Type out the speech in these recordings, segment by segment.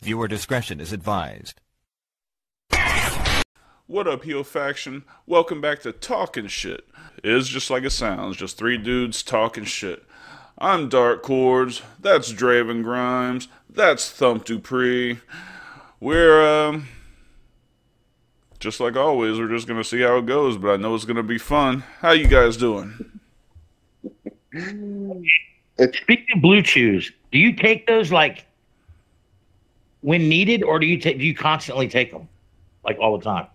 Viewer discretion is advised. What up, heel faction? Welcome back to Talkin' Shit. It is just like it sounds, just three dudes talking shit. I'm Dark Cordz, that's Draven Grimes, that's Thump Dupree. We're, just like always, we're just gonna see how it goes, but I know it's gonna be fun. How you guys doing? Speaking of blue chews, do you take those like when needed, or do you constantly take them like all the time?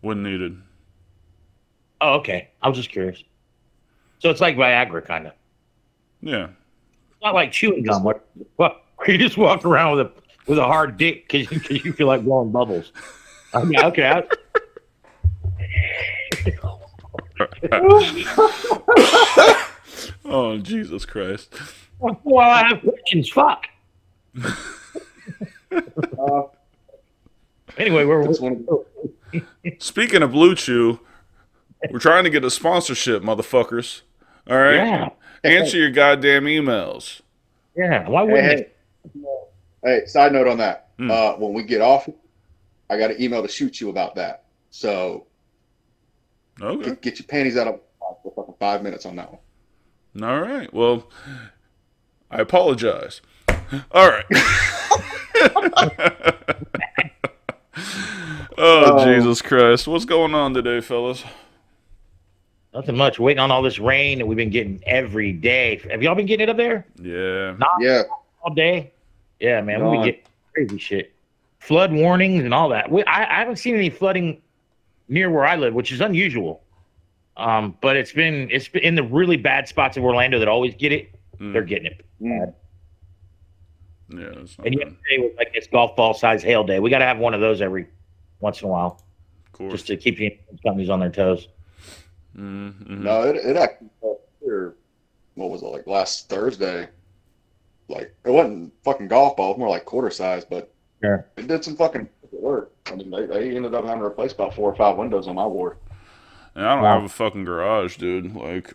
When needed. Oh, okay. I was just curious. So it's like Viagra, kind of. Yeah. It's not like chewing gum, where you just walk around with a hard dick because you feel like blowing bubbles. Yeah, okay. Oh, Jesus Christ. Well, I have questions. Fuck. Anyway, Speaking of Blue Chew, we're trying to get a sponsorship, motherfuckers. All right? Yeah. Answer your goddamn emails. Yeah. Why wouldn't Hey, side note on that. When we get off, I got an email to shoot you about that. So Okay. get your panties out of for fucking 5 minutes on that one. All right. Well, I apologize. All right. Oh, Jesus Christ. What's going on today, fellas? Nothing much. Waiting on all this rain that we've been getting every day. Have y'all been getting it up there? Yeah. Yeah. All day? Yeah, man. We've been getting crazy shit. Flood warnings and all that. I haven't seen any flooding near where I live, which is unusual. But it's been in the really bad spots of Orlando that always get it. They're getting it bad. Yeah. And yesterday was like this golf ball size hail day. We got to have one of those every once in a while, just to keep the insurance companies on their toes. Mm-hmm. No, it actually here. What was it, like last Thursday? Like it wasn't fucking golf balls, more like quarter size, but sure, it did some fucking work. I mean, they ended up having to replace about 4 or 5 windows on my ward. And I don't have a fucking garage, dude. Like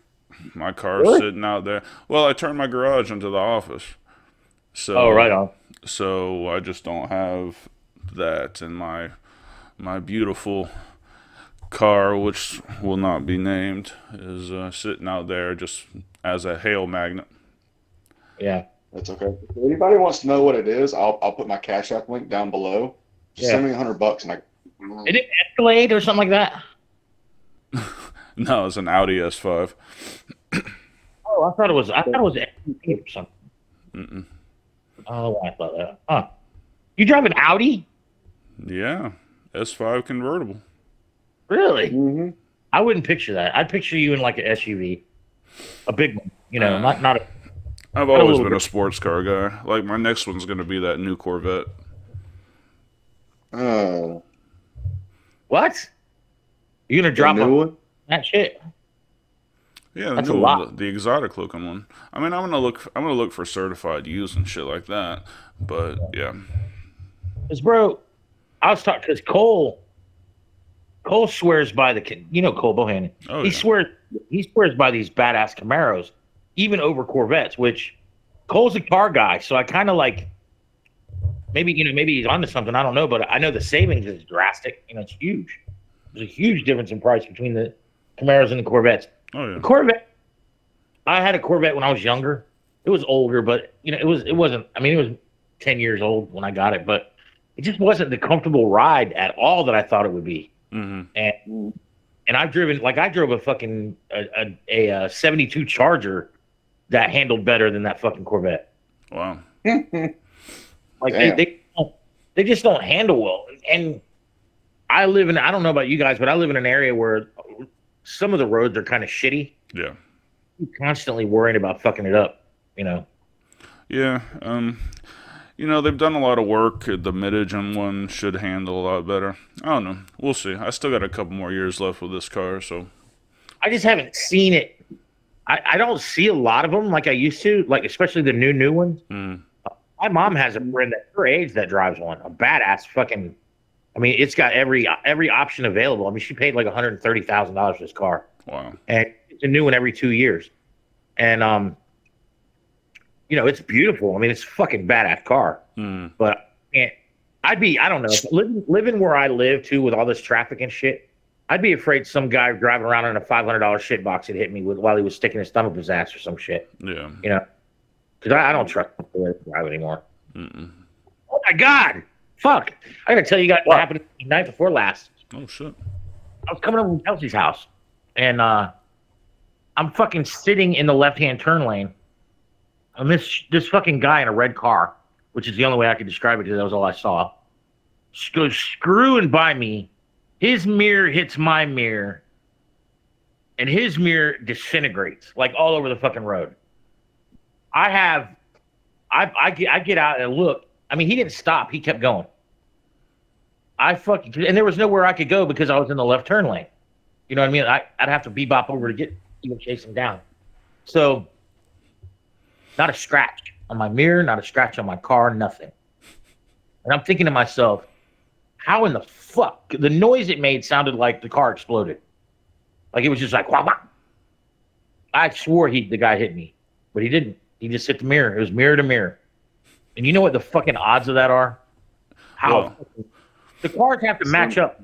my car's sitting out there. Well, I turned my garage into the office. So, right on. So I just don't have that, and my beautiful car, which will not be named, is sitting out there just as a hail magnet. Yeah, that's okay. If anybody wants to know what it is, I'll put my Cash App link down below. Just send me $100 and I. Did it Escalade or something like that? No, it's an Audi S5. Oh, I thought it was SUV or something. Mm-mm. Oh, I thought that. Huh? You drive an Audi? Yeah, S5 convertible. Really? Mm-hmm. I wouldn't picture that. I'd picture you in like an SUV, a big one. You know, not a. I've always been a sports car guy. Like my next one's going to be that new Corvette. Oh. What? You gonna drop a new one? That shit? Yeah, that's a lot. The exotic looking one. I mean, I'm gonna look for certified use and shit like that. But yeah. Cause bro, I was talking because Cole swears by Cole Bohannon. Oh, he swears by these badass Camaros, even over Corvettes. Which Cole's a car guy, so I kind of like. Maybe he's onto something. I don't know, but I know the savings is drastic. It's huge. There's a huge difference in price between the Camaros and the Corvettes. Oh yeah. The Corvette. I had a Corvette when I was younger. It was older, but it wasn't. I mean, it was 10 years old when I got it, but it just wasn't the comfortable ride at all that I thought it would be. Mm-hmm. And I drove a fucking a 72 Charger that handled better than that fucking Corvette. Wow. Like they just don't handle well. And I don't know about you guys, but I live in an area where some of the roads are kind of shitty. Yeah. You're constantly worrying about fucking it up, Yeah. They've done a lot of work. The mid-engine one should handle a lot better. I don't know. We'll see. I still got a couple more years left with this car, so. I just haven't seen it. I don't see a lot of them like I used to, like especially the new ones. My mom has a friend at her age that drives one, a badass fucking. I mean, it's got every option available. I mean, she paid like $130,000 for this car. Wow. And it's a new one every 2 years. And it's beautiful. I mean, it's a fucking badass car. But can't. I don't know. Living where I live too, with all this traffic and shit, I'd be afraid some guy driving around in a $500 shit box would hit me while he was sticking his thumb up his ass or some shit. Yeah. You know, because I don't trust people to drive anymore. Mm-mm. Oh my God. Fuck. I got to tell you guys what happened the night before last. Oh, shit. I was coming over from Kelsey's house, and I'm fucking sitting in the left-hand turn lane, and this fucking guy in a red car, which is the only way I could describe it because that was all I saw, goes screwing by me. His mirror hits my mirror, and his mirror disintegrates like all over the fucking road. I get out and look. I mean, he didn't stop. He kept going. And there was nowhere I could go because I was in the left turn lane. You know what I mean? I'd have to bebop over to even chase him down. So, not a scratch on my mirror, not a scratch on my car, nothing. And I'm thinking to myself, how in the fuck? The noise it made sounded like the car exploded. Like it was just like, wah, wah. I swore the guy hit me, but he didn't. He just hit the mirror. It was mirror to mirror. And you know what the fucking odds of that are? The cars have to match up.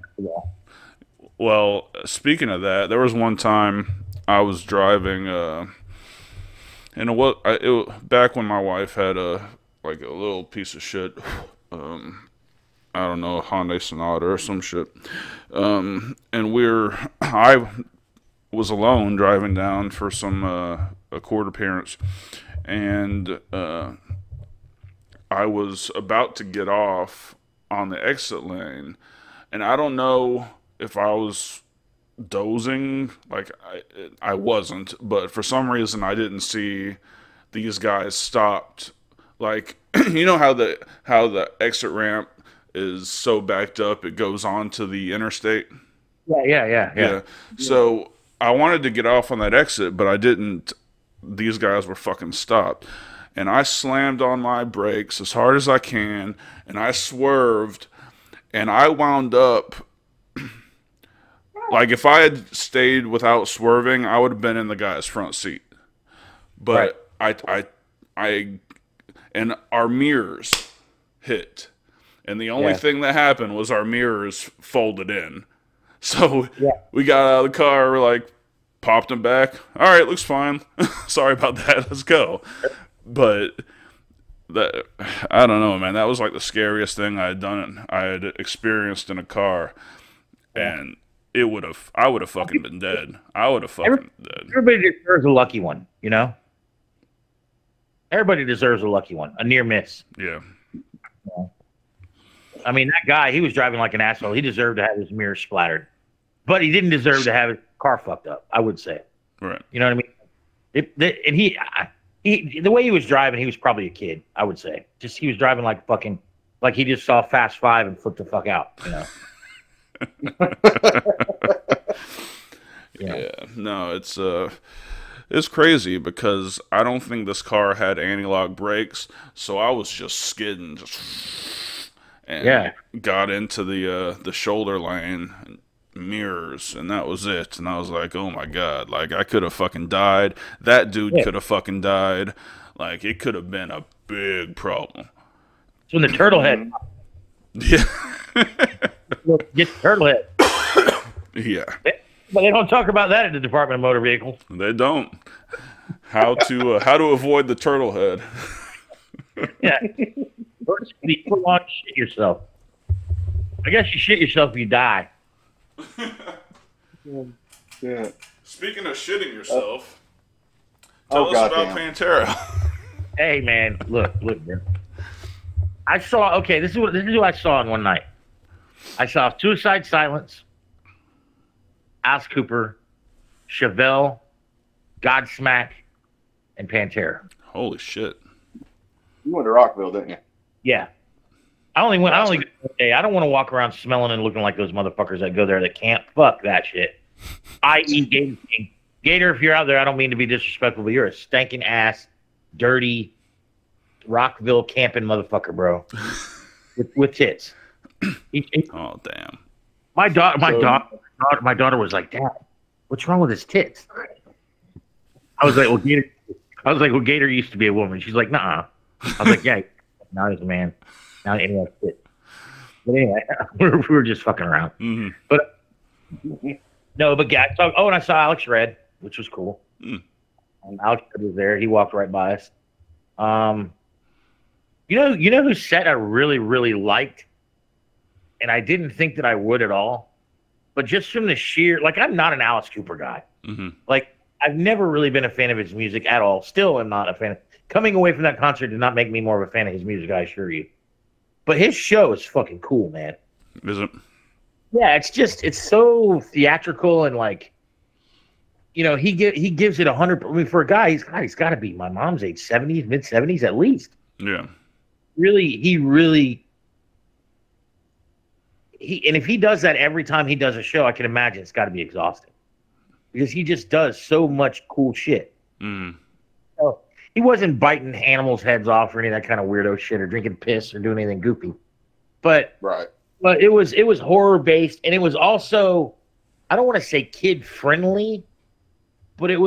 Well, speaking of that, there was one time I was driving, back when my wife had a little piece of shit, I don't know, a Hyundai Sonata or some shit, and I was alone driving down for some a court appearance, and I was about to get off on the exit lane, and I don't know if I was dozing, like I wasn't, but for some reason I didn't see these guys stopped. Like, you know how the exit ramp is so backed up it goes on to the interstate? Yeah. So I wanted to get off on that exit, but I didn't. These guys were fucking stopped. And I slammed on my brakes as hard as I can, and I swerved, and I wound up, like, if I had stayed without swerving, I would have been in the guy's front seat. But right. And our mirrors hit. And the only thing that happened was our mirrors folded in. So we got out of the car, we're like, popped them back. All right, looks fine. Sorry about that. Let's go. But that, I don't know, man. That was like the scariest thing I had experienced in a car, and I would have fucking been dead. I would have fucking been dead. Everybody deserves a lucky one, you know. Everybody deserves a lucky one, a near miss. Yeah. I mean, that guy, he was driving like an asshole. He deserved to have his mirror splattered, but he didn't deserve to have his car fucked up, I would say. Right. You know what I mean? The way he was driving, he was probably a kid, I would say. Just he was driving like he just saw Fast Five and flipped the fuck out, you know. Yeah. No, it's crazy because I don't think this car had anti-lock brakes, so I was just skidding, and got into the shoulder lane. Mirrors, and that was it. And I was like, oh my god, like I could have fucking died. That dude could have fucking died. Like it could have been a big problem. So when the turtle head, get the turtle head. Yeah, but they don't talk about that in the Department of Motor Vehicles. They don't. How to avoid the turtle head? Yeah, first you full on shit yourself. I guess you shit yourself if you die. Yeah. Speaking of shitting yourself, tell us about Pantera. Hey man, look, man. I saw. Okay, this is what I saw in one night. I saw Suicide Silence, Alice Cooper, Chevelle, Godsmack, and Pantera. Holy shit! You went to Rockville, didn't you? Yeah. I only went. Hey, I don't want to walk around smelling and looking like those motherfuckers that go there that can't. Fuck that shit. I.e. Gator King. Gator, if you're out there, I don't mean to be disrespectful, but you're a stinking ass, dirty, Rockville camping motherfucker, bro, with tits. Oh damn. My daughter was like, Dad, what's wrong with his tits? I was like, well, Gator used to be a woman. She's like, nah. I was like, yeah, now he's a man. Now, anyway, but anyway, we were just fucking around. Mm-hmm. But no, but yeah. So, and I saw Alex Red, which was cool. Mm. Alex Red was there. He walked right by us. You know whose set I really, really liked, and I didn't think that I would at all, but just from the sheer, like, I'm not an Alice Cooper guy. Mm-hmm. Like, I've never really been a fan of his music at all. Still am not a fan. Coming away from that concert did not make me more of a fan of his music, I assure you. But his show is fucking cool, man. Is it? Yeah, it's so theatrical and, like, you know, he gives it 100. I mean, for a guy, he's got to be my mom's age, 70s, mid 70s at least. Yeah. And if he does that every time he does a show, I can imagine it's got to be exhausting because he just does so much cool shit. Mm. So he wasn't biting animals' heads off or any of that kind of weirdo shit or drinking piss or doing anything goofy, but it was horror based, and it was also, I don't want to say kid friendly, but it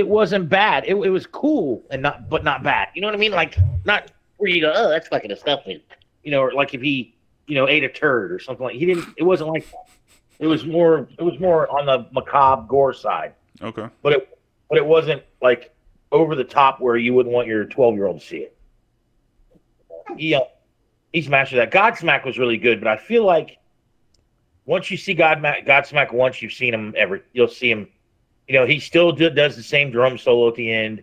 wasn't bad. It was cool and not bad. You know what I mean? Like, not where you go, oh, that's fucking disgusting. You know, or like if he, you know, ate a turd or something like. It wasn't like that. It was more on the macabre gore side. Okay. But it wasn't like over the top where you wouldn't want your 12-year-old to see it. He smashed that. Godsmack was really good, but I feel like once you see Godsmack once, you've seen him you'll see him. You know, he still does the same drum solo at the end.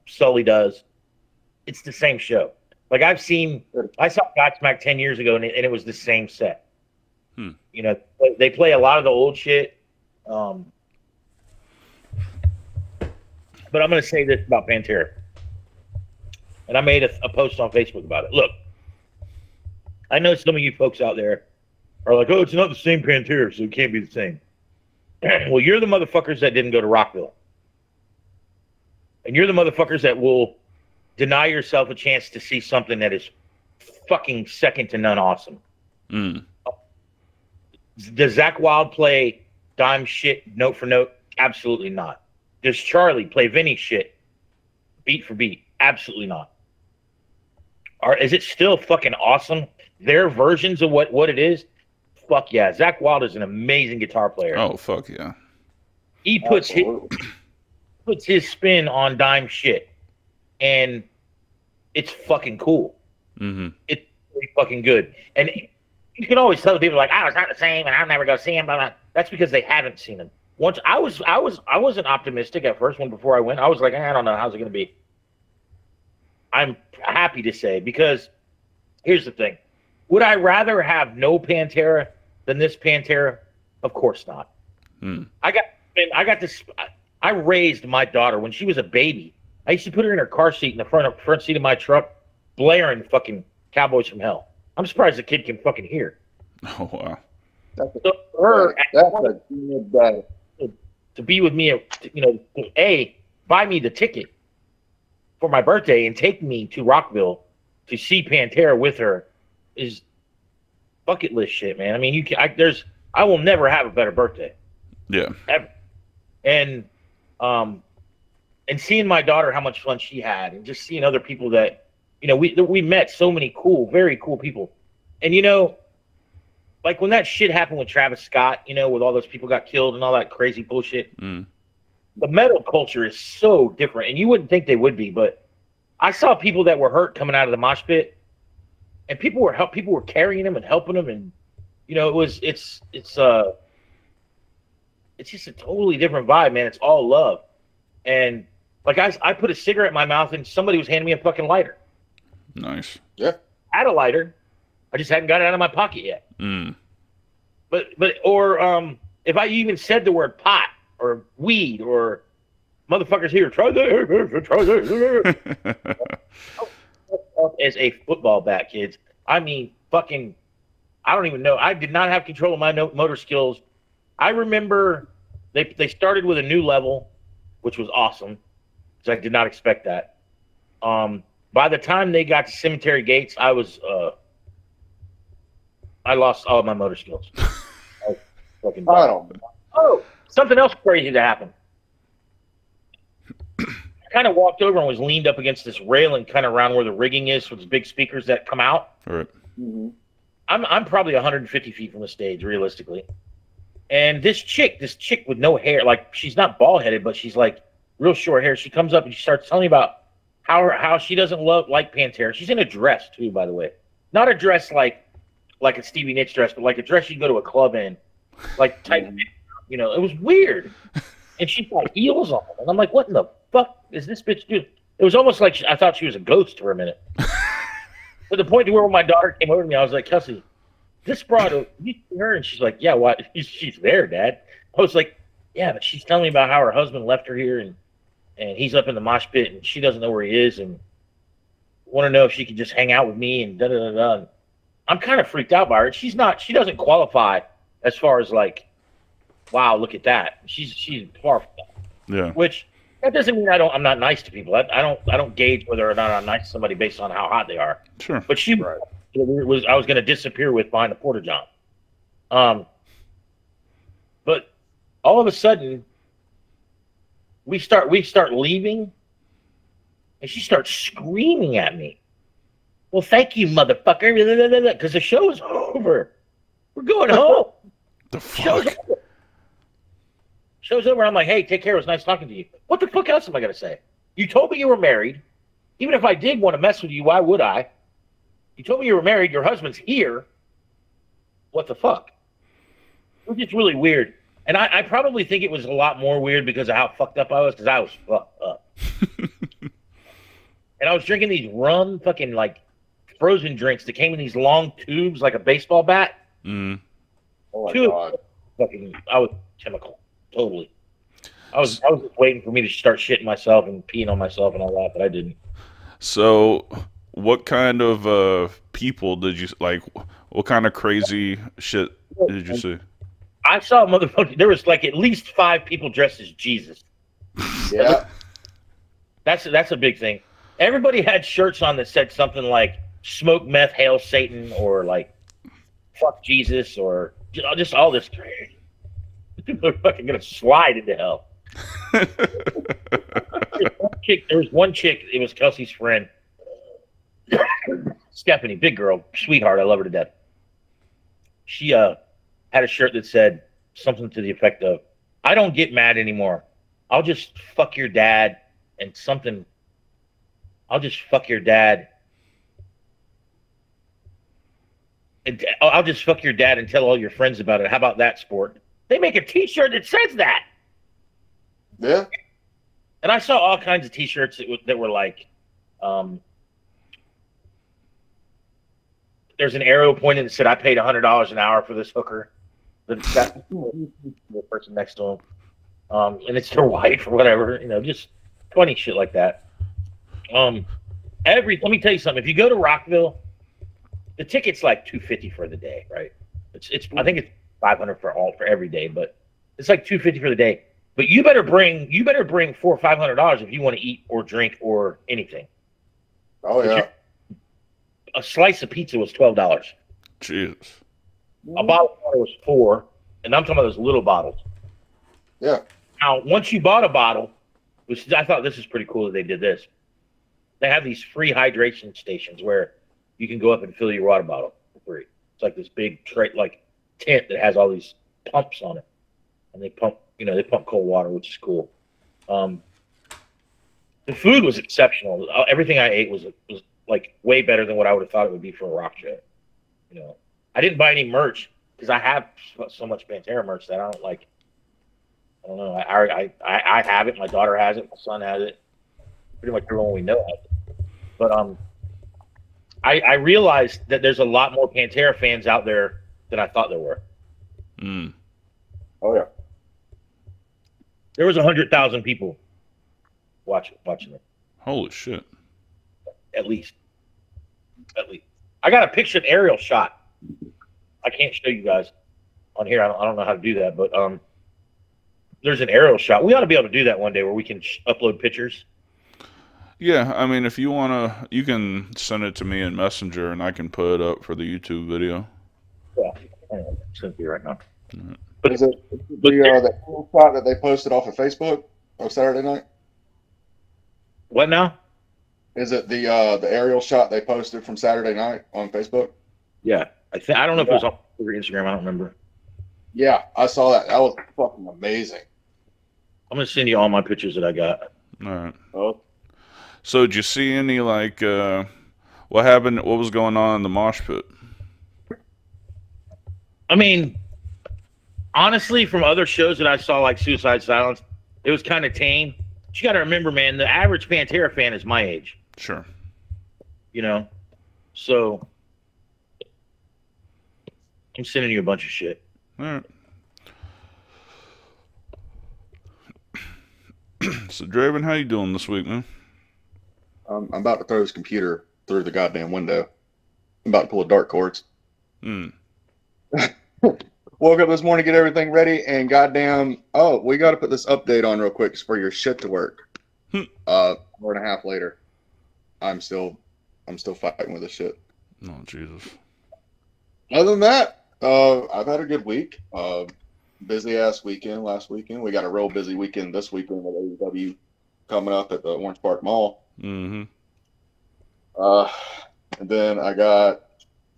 Sully does. It's the same show. Like I saw Godsmack 10 years ago, and it was the same set. You know, they play a lot of the old shit. But I'm going to say this about Pantera. And I made a post on Facebook about it. Look, I know some of you folks out there are like, oh, it's not the same Pantera, so it can't be the same. Well, you're the motherfuckers that didn't go to Rockville. And you're the motherfuckers that will deny yourself a chance to see something that is fucking second to none awesome. Mm. Does Zakk Wylde play Dime shit note for note? Absolutely not. Does Charlie play Vinny shit beat for beat? Absolutely not. Is it still fucking awesome? Their versions of what it is? Fuck yeah. Zakk Wylde is an amazing guitar player. Oh, fuck yeah. He puts his spin on Dime shit. And it's fucking cool. Mm-hmm. It's really fucking good. And you can always tell people like, oh, it's not the same, and I'm never gonna see him. Blah, blah. That's because they haven't seen him. Once I wasn't optimistic at first. Before I went, I was like, I don't know, how's it gonna be? I'm happy to say, because here's the thing: would I rather have no Pantera than this Pantera? Of course not. I raised my daughter when she was a baby. I used to put her in her car seat in the front seat of my truck, blaring fucking Cowboys from Hell. I'm surprised the kid can fucking hear. Oh, wow. So for her to be with me, you know, buy me the ticket for my birthday and take me to Rockville to see Pantera with her is bucket list shit, man. I mean, I will never have a better birthday. Yeah. Ever. And seeing my daughter, how much fun she had, and just seeing other people that, you know, we met so many cool, very cool people. And, you know, like when that shit happened with Travis Scott, you know, with all those people got killed and all that crazy bullshit, the metal culture is so different. And you wouldn't think they would be, but I saw people that were hurt coming out of the mosh pit, and people were carrying them and helping them. And, you know, it's just a totally different vibe, man. It's all love. And like I put a cigarette in my mouth and somebody was handing me a fucking lighter. Nice. Yeah. I had a lighter. I just hadn't got it out of my pocket yet. Mm. But if I even said the word pot or weed or motherfuckers here, try that. As a football bat, kids. I mean, fucking, I don't even know. I did not have control of my motor skills. I remember they started with a new level, which was awesome, because I did not expect that. By the time they got to Cemetery Gates, I lost all my motor skills. Oh, something else crazy to happen. kind of walked over and was leaned up against this railing, kind of around where the rigging is, with the big speakers that come out. All right. Mm-hmm. I'm probably 150 feet from the stage, realistically. And this chick with no hair, like she's not bald headed, but she's like real short hair. She comes up and she starts telling me about how she doesn't like Pantera. She's in a dress too, by the way, not a dress like a Stevie Nicks dress, but like a dress you go to a club in, like tight. You know, it was weird. And she's got heels on, and I'm like, what in the fuck is this bitch doing? It was almost like I thought she was a ghost for a minute. To the point to where when my daughter came over to me, I was like, Kelsey, this broad, you see her? And she's like, yeah, what? She's there, Dad. I was like, yeah, but she's telling me about how her husband left her here, and he's up in the mosh pit, and she doesn't know where he is, and want to know if she could just hang out with me, and da-da-da-da. And I'm kind of freaked out by her. She doesn't qualify as far as like, wow, look at that. She's far from that. Yeah. Which that doesn't mean I'm not nice to people. I don't gauge whether or not I'm nice to somebody based on how hot they are. Sure. But I was going to disappear with behind the porta john. But all of a sudden we start leaving, and she starts screaming at me. Well, thank you, motherfucker, because the show is over. We're going home. The fuck? Show's over. I'm like, hey, take care. It was nice talking to you. What the fuck else am I going to say? You told me you were married. Even if I did want to mess with you, why would I? You told me you were married. Your husband's here. What the fuck? It was just really weird. And I probably think it was a lot more weird because of how fucked up I was, because I was fucked up. And I was drinking these rum fucking like frozen drinks that came in these long tubes like a baseball bat. Mm. Oh my God. I was chemical. Totally. I was just waiting for me to start shitting myself and peeing on myself and all that, but I didn't. So, what kind of people did you like? What kind of crazy shit did you see? I saw a motherfucker. There was like at least 5 people dressed as Jesus. Yeah. That's a big thing. Everybody had shirts on that said something like "Smoke meth, hail Satan," or like "Fuck Jesus," or just all this. People are fucking gonna slide into hell. There was one chick. It was Kelsey's friend, Stephanie, big girl, sweetheart. I love her to death. She had a shirt that said something to the effect of, "I don't get mad anymore. I'll just fuck your dad and something. I'll just fuck your dad. And I'll just fuck your dad and tell all your friends about it. How about that, sport?" They make a T-shirt that says that. Yeah. And I saw all kinds of T-shirts that were like, there's an arrow pointing that said, "I paid $100 an hour for this hooker." That's the person next to him. And it's their wife or whatever, just funny shit like that. Let me tell you something. If you go to Rockville, the ticket's like $250 for the day, right? I think it's $500 for every day, but it's like $250 for the day. But you better bring $400 or $500 if you want to eat or drink or anything. Oh yeah. A slice of pizza was $12. Jesus. A bottle of water was $4, and I'm talking about those little bottles. Yeah. Now, once you bought a bottle, which I thought this is pretty cool that they did this, they have these free hydration stations where you can go up and fill your water bottle for free. It's like this big tray, like tent that has all these pumps on it, and they pump cold water, which is cool. The food was exceptional. Everything I ate was like way better than what I would have thought it would be for a rock show. I didn't buy any merch because I have so much Pantera merch that I don't like. I don't know. I have it. My daughter has it. My son has it. Pretty much everyone we know has it. But I realized that there's a lot more Pantera fans out there than I thought there were. Mm. Oh yeah. There was 100,000 people watching it. Holy shit. At least. I got a picture, an aerial shot. I can't show you guys on here. I don't know how to do that, but there's an aerial shot. We ought to be able to do that one day where we can upload pictures. Yeah, I mean, if you wanna, you can send it to me in Messenger, and I can put it up for the YouTube video. Yeah, I'm send it to you right now. Mm-hmm. But Is it the shot that they posted off of Facebook on Saturday night? What now? Is it the aerial shot they posted from Saturday night on Facebook? Yeah, I don't know if it was on Instagram. I don't remember. Yeah, I saw that. That was fucking amazing. I'm gonna send you all my pictures that I got. All right. Oh, So did you see any like what happened? What was going on in the mosh pit? I mean, honestly, from other shows that I saw, like Suicide Silence, it was kind of tame. But you got to remember, man, the average Pantera fan is my age. Sure. You know, so I'm sending you a bunch of shit. All right. So, Draven, how you doing this week, man? I'm about to throw his computer through the goddamn window. I'm about to pull a dart Cordz. Woke up this morning, get everything ready, and goddamn, oh, we got to put this update on real quick for your shit to work. Hour and a half later, I'm still fighting with this shit. Oh, Jesus. Other than that, I've had a good week. Busy ass weekend last weekend. We got a real busy weekend this weekend with AEW coming up at the Orange Park Mall. Mm-hmm. And then I got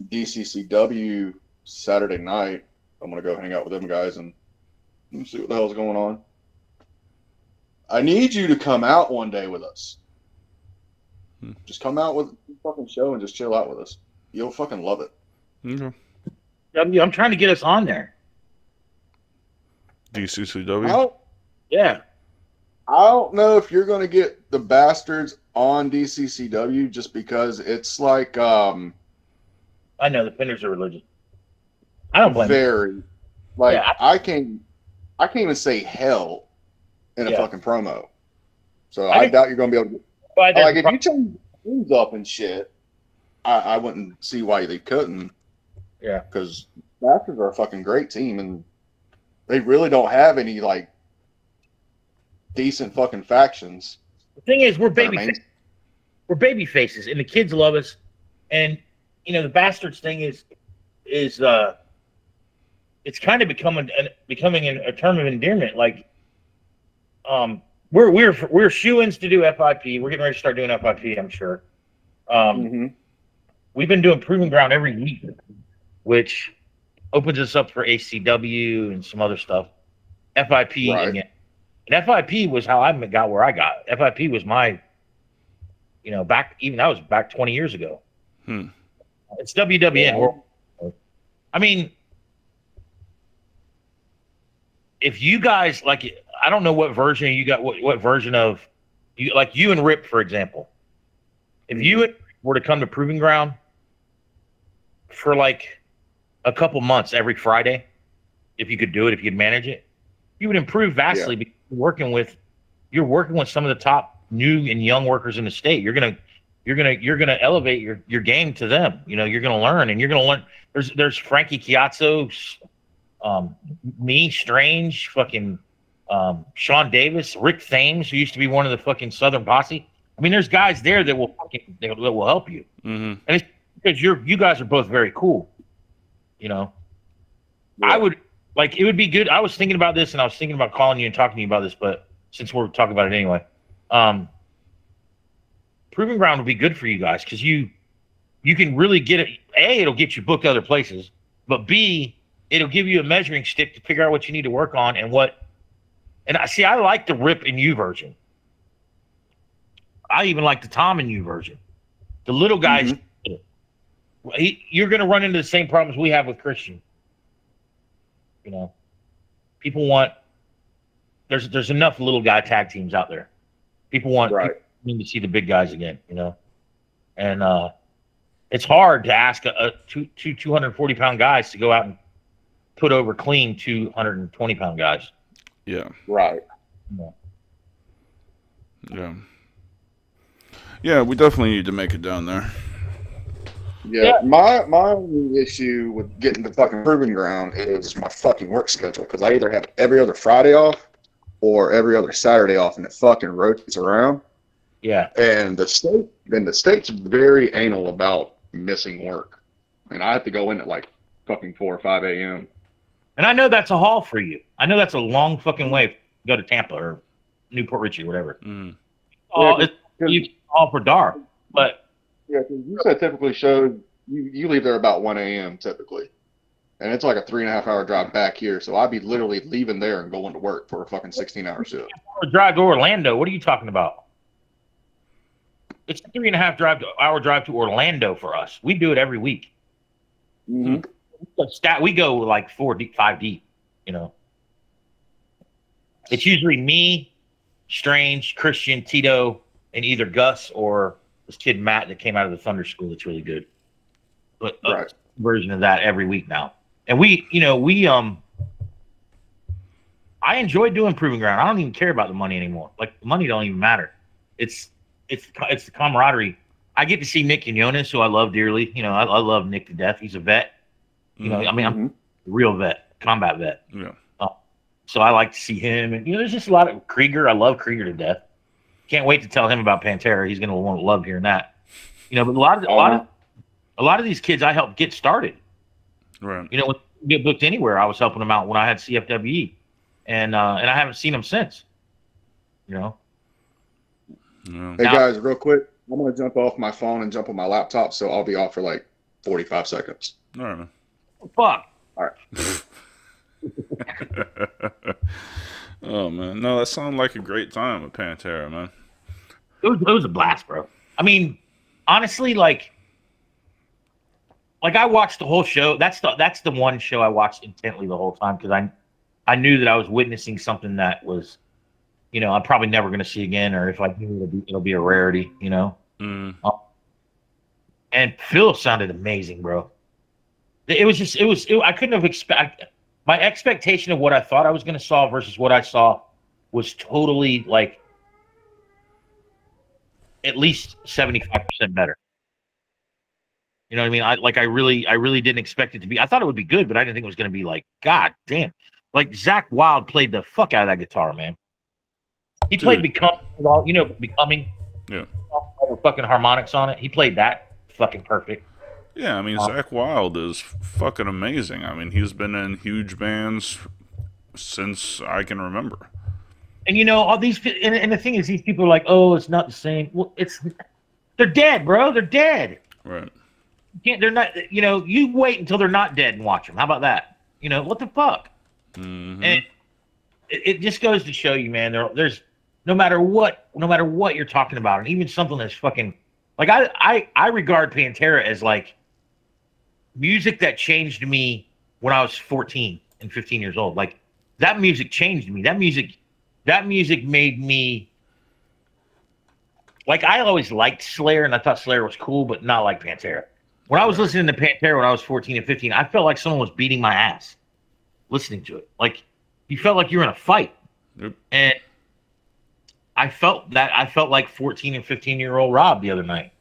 DCCW Saturday night. I'm gonna go hang out with them guys and see what the hell's going on. I need you to come out one day with us. Just come out with a fucking show and just chill out with us. You'll fucking love it. Okay. I'm trying to get us on there. DCCW? Yeah. I don't know if you're going to get the bastards on DCCW just because it's like I know the Pinners are religious. I don't blame very like Yeah. I can't even say hell in a fucking promo. So I doubt you're going to be able to. Like if you change things up and shit, I wouldn't see why they couldn't. Yeah. Because bastards are a fucking great team and they really don't have any like decent fucking factions. The thing is, we're I mean, baby faces, and the kids love us. And you know, the bastards thing is it's kind of becoming a term of endearment. Like, we're shoo-ins to do FIP. We're getting ready to start doing FIP, I'm sure. We've been doing Proving Ground every week, which opens us up for ACW and some other stuff. FIP right. and FIP was how I got where I got. FIP was my, that was back 20 years ago. It's WWN. Yeah. I mean, if you guys like, I don't know what version you got. What version of you like you and Rip, for example. If you and Rip were to come to Proving Ground for like a couple months every Friday, if you could do it, if you'd manage it, you would improve vastly. Because you're working with some of the top new and young workers in the state. You're gonna elevate your game to them. You're gonna learn, and you're gonna learn. There's Frankie Chiazzo, me, Strange, fucking Sean Davis, Rick Thames, who used to be one of the fucking Southern Posse. I mean, there's guys there that will help you, and it's because you guys are both very cool. I would like it would be good. I was thinking about this, and I was thinking about calling you and talking to you about this, but since we're talking about it anyway, Proving Ground would be good for you guys because you can really get it. A, it'll get you booked other places, but B, it'll give you a measuring stick to figure out what you need to work on and what. And I like the Rip and You version. I even like the Tom and You version. The little guys, you're going to run into the same problems we have with Christian. People want. There's enough little guy tag teams out there. People want to see the big guys again. And it's hard to ask two 240-pound guys to go out and put over clean 220-pound guys. Yeah. Right. Yeah. Yeah, we definitely need to make it down there. Yeah. My only issue with getting to fucking Proving Ground is my fucking work schedule because I either have every other Friday off or every other Saturday off, and it fucking rotates around. Yeah. And the state's very anal about missing work, and I have to go in at like fucking 4 or 5 a.m. And I know that's a haul for you. I know that's a long fucking way to go to Tampa or Newport Richie or whatever. You all for dark, but yeah, 'cause you said typically shows you leave there about 1 a.m. typically, and it's like a 3.5 hour drive back here. So I'd be literally leaving there and going to work for a fucking 16-hour shift. drive to Orlando. What are you talking about? It's a 3.5 hour drive to Orlando for us. We do it every week. We go like 4 deep, 5 deep. You know, it's usually me, Strange, Christian, Tito, and either Gus or this kid Matt that came out of the Thunder School. That's really good. But Right. version of that every week now. And I enjoy doing Proving Ground. I don't even care about the money anymore. Like the money don't even matter. It's the camaraderie. I get to see Nick Quinones, who I love dearly. You know, I love Nick to death. He's a vet. You know, I mean, I'm a real vet, combat vet. Yeah. So I like to see him. And, you know, there's just a lot of Krieger. I love Krieger to death. Can't wait to tell him about Pantera. He's going to want to love hearing that. You know, but a lot of these kids I helped get started. Right. You know, when they get booked anywhere, I was helping them out when I had CFWE. And I haven't seen them since. You know? Yeah. Hey, guys, real quick. I'm going to jump off my phone and jump on my laptop, so I'll be off for like 45 seconds. All right, man. Fuck. All right. Oh man, no, that sounded like a great time with Pantera, man. It was a blast, bro. I mean, honestly, like I watched the whole show. That's the one show I watched intently the whole time because I knew that I was witnessing something that was, you know, I'm probably never going to see again, or if I do, it'll be a rarity, you know. And Phil sounded amazing, bro. It was I couldn't have expected. My expectation of what I thought I was going to saw versus what I saw was totally like at least 75% better. You know what I mean? I really didn't expect it to be. I thought it would be good, but I didn't think it was going to be like, God damn. Like Zach Wilde played the fuck out of that guitar, man. He played Becoming. Yeah. With fucking harmonics on it. He played that fucking perfect. Yeah, I mean, Zach Wilde is fucking amazing. I mean, he's been in huge bands since I can remember. And you know, all these, and the thing is, these people are like, "Oh, it's not the same." Well, they're dead, bro. They're dead. Right. They're not. You know, you wait until they're not dead and watch them. How about that? You know, what the fuck? And it just goes to show you, man. There's no matter what you're talking about, and even something that's fucking like I regard Pantera as like music that changed me when I was 14 and 15 years old. Like that music changed me. That music made me like I always liked Slayer and I thought Slayer was cool, but not like Pantera. When I was listening to Pantera when I was 14 and 15, I felt like someone was beating my ass listening to it. Like you felt like you were in a fight. Yep. And I felt like 14 and 15-year-old Rob the other night.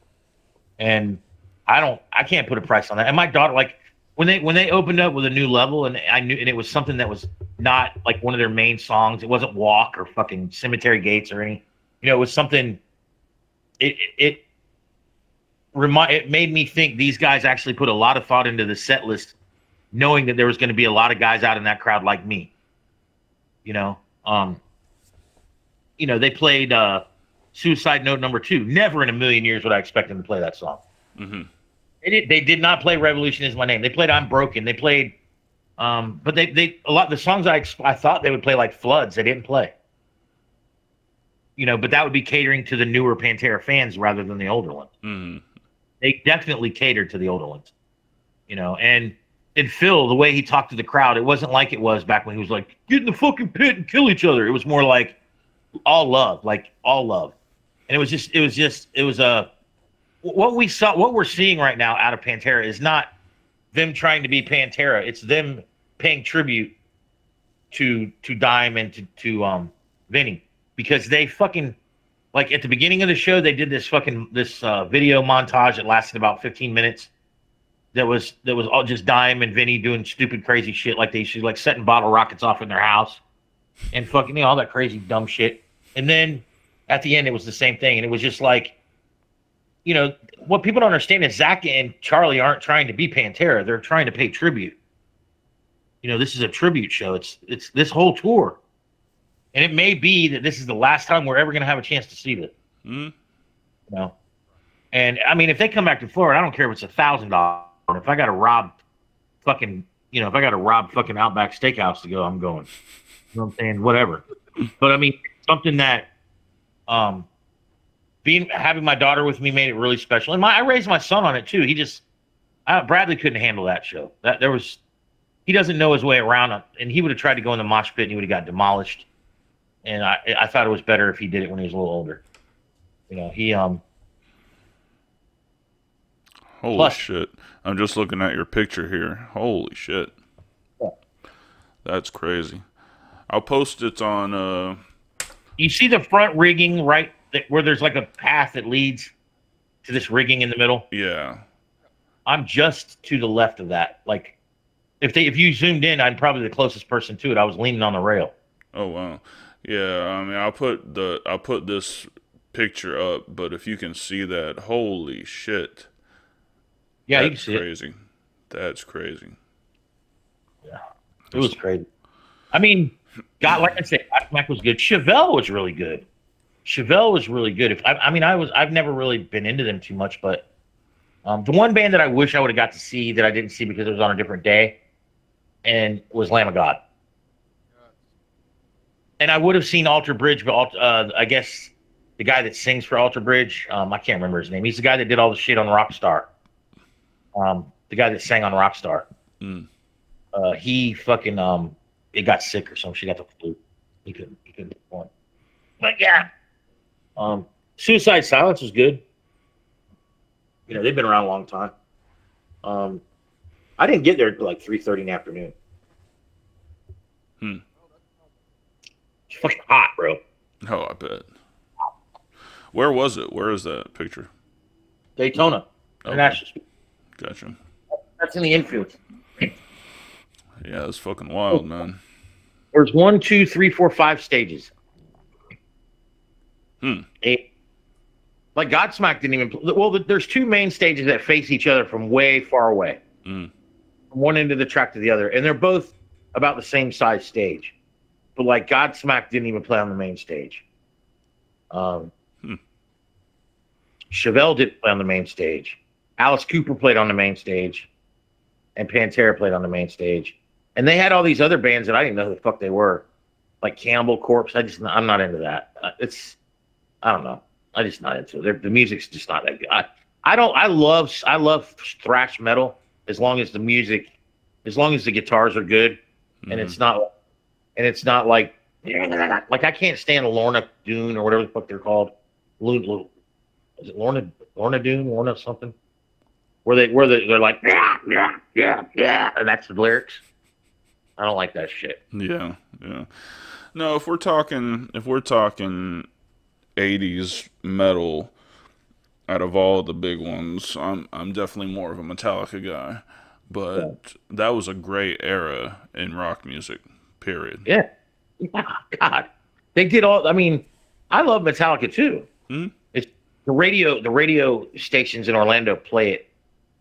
And I can't put a price on that. And my daughter, like when they opened up with a new level and it was something that was not like one of their main songs. It wasn't Walk or fucking Cemetery Gates or any, you know, it was something, it made me think these guys actually put a lot of thought into the set list, knowing that there was going to be a lot of guys out in that crowd like me, you know? You know, they played Suicide Note No. 2. Never in a million years would I expect them to play that song. They did not play Revolution Is My Name. They played I'm Broken. They played, but they a lot of the songs I thought they would play like Floods. They didn't play. You know, but that would be catering to the newer Pantera fans rather than the older ones. They definitely catered to the older ones. You know, and Phil, the way he talked to the crowd, it wasn't like it was back when he was like, get in the fucking pit and kill each other. It was more like all love. And it was what we're seeing right now out of Pantera is not them trying to be Pantera. It's them paying tribute to Dime and to Vinny, because they fucking, like at the beginning of the show, they did this video montage that lasted about 15 minutes. That was all just Dime and Vinny doing stupid, crazy shit, like they should, like setting bottle rockets off in their house and fucking, you know, all that crazy dumb shit. And then at the end, it was the same thing, and it was just like, you know, what people don't understand is Zach and Charlie aren't trying to be Pantera. They're trying to pay tribute. You know, this is a tribute show. It's this whole tour. And it may be that this is the last time we're ever going to have a chance to see this. You know, and I mean, if they come back to Florida, I don't care if it's $1,000. If I got to rob fucking, if I got to rob fucking Outback Steakhouse to go, I'm going. You know what I'm saying? Whatever. But I mean, something that, having my daughter with me made it really special, and I raised my son on it too. Bradley couldn't handle that show. He doesn't know his way around, and he would have tried to go in the mosh pit and he would have got demolished. And I thought it was better if he did it when he was a little older. Holy shit. I'm just looking at your picture here. Holy shit. Yeah. That's crazy. I'll post it on You see the front rigging right where there's like a path that leads to this rigging in the middle? Yeah. I'm just to the left of that. Like if you zoomed in, I'm probably the closest person to it. I was leaning on the rail. Oh wow. Yeah, I mean I'll put this picture up, but if you can see that, holy shit. Yeah, that's you can see crazy. It. That's crazy. Yeah. It was crazy. I mean, God, like I said, Mac was good. Chevelle was really good. I've never really been into them too much, but the one band that I wish I would have got to see that I didn't see because it was on a different day, and was Lamb of God. And I would have seen Alter Bridge, but I guess the guy that sings for Alter Bridge, I can't remember his name. He's the guy that did all the shit on Rockstar. The guy that sang on Rockstar. He fucking it got sick or something. She got the flu. He couldn't perform. But yeah. Suicide Silence was good. They've been around a long time. I didn't get there until like 3:30 in the afternoon. It's fucking hot, bro. Oh, I bet. Where was it? Where is that picture? Daytona. International. Gotcha. That's in the infield. Yeah, that's fucking wild, man. There's 1, 2, 3, 4, 5 stages. Like Godsmack didn't even. Well, there's 2 main stages that face each other from way far away, from one end of the track to the other, and they're both about the same size stage. But like Godsmack didn't even play on the main stage. Chevelle didn't play on the main stage. Alice Cooper played on the main stage, and Pantera played on the main stage. And they had all these other bands that I didn't know who the fuck they were, like Cannibal Corpse. I'm not into that. I don't know. I'm just not into it. The music's just not that good. I love thrash metal as long as the guitars are good, and it's not like I can't stand Lorna Doone or whatever the fuck they're called. Is it Lorna Doone? Lorna something? Where they're like yeah, and that's the lyrics. I don't like that shit. Yeah. No, if we're talking 80s metal, out of all the big ones, I'm definitely more of a Metallica guy. But that was a great era in rock music. Period. Yeah. God, they did all. I mean, I love Metallica too. It's the radio stations in Orlando play it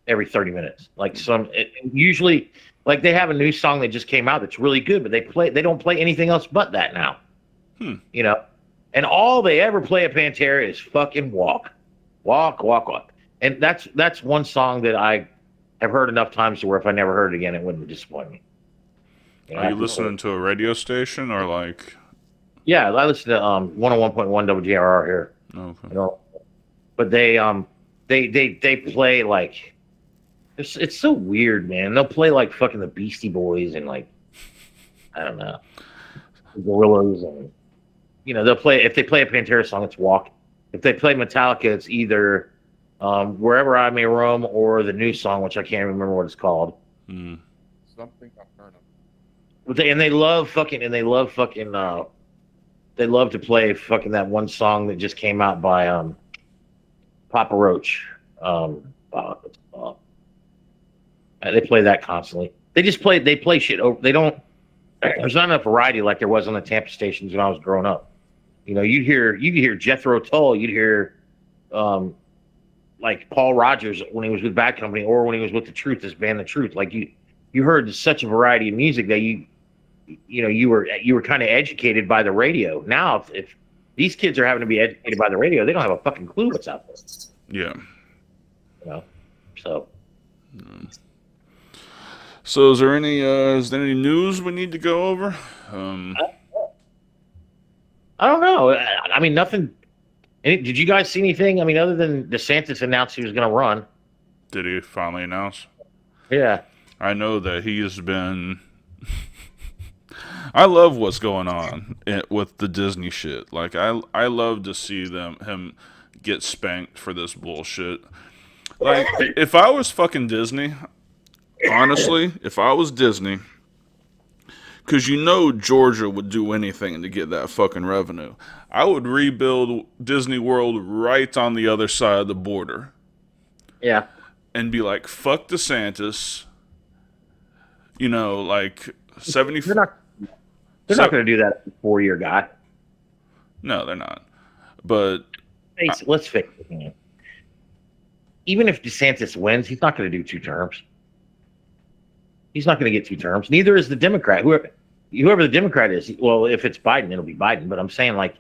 every 30 minutes. Like usually, like they have a new song that just came out that's really good, but they don't play anything else but that now. And all they ever play at Pantera is fucking Walk. And that's one song that I have heard enough times to where if I never heard it again, it wouldn't disappoint me. Are you listening to a radio station or like? Yeah, I listen to 101.1 WJRR here. Okay. But they play like it's so weird, man. They'll play like fucking the Beastie Boys and like I don't know, Gorillaz, and they'll play if they play a Pantera song, it's Walk. If they play Metallica, it's either Wherever I May Roam or the new song, which I can't remember what it's called. Something Nocturnal. But they love to play fucking that one song that just came out by Papa Roach. They play that constantly. They play shit over. They don't. There's not enough variety like there was on the Tampa stations when I was growing up. You'd hear Jethro Tull. You'd hear like Paul Rogers when he was with Bad Company, or when he was with The Truth, this band The Truth. Like you heard such a variety of music that you were kind of educated by the radio. Now if These kids are having to be educated by the radio. They don't have a fucking clue what's out there. Yeah. You know, so. So is there any news we need to go over? I don't know. I mean, nothing. Did you guys see anything? I mean, other than DeSantis announced he was going to run. Did he finally announce? Yeah. I know that he has been. I love what's going on with the Disney shit. Like I love to see him get spanked for this bullshit. Like if I was fucking Disney, honestly, if I was Disney, because you know Georgia would do anything to get that fucking revenue, I would rebuild Disney World right on the other side of the border. Yeah. And be like, fuck DeSantis. You know, like 70. They're not going to do that as a 4-year guy. No, they're not. But let's face it, man. Even if DeSantis wins, he's not going to do 2 terms. He's not going to get 2 terms. Neither is the Democrat. Whoever the Democrat is. Well, if it's Biden, it'll be Biden. But I'm saying, like,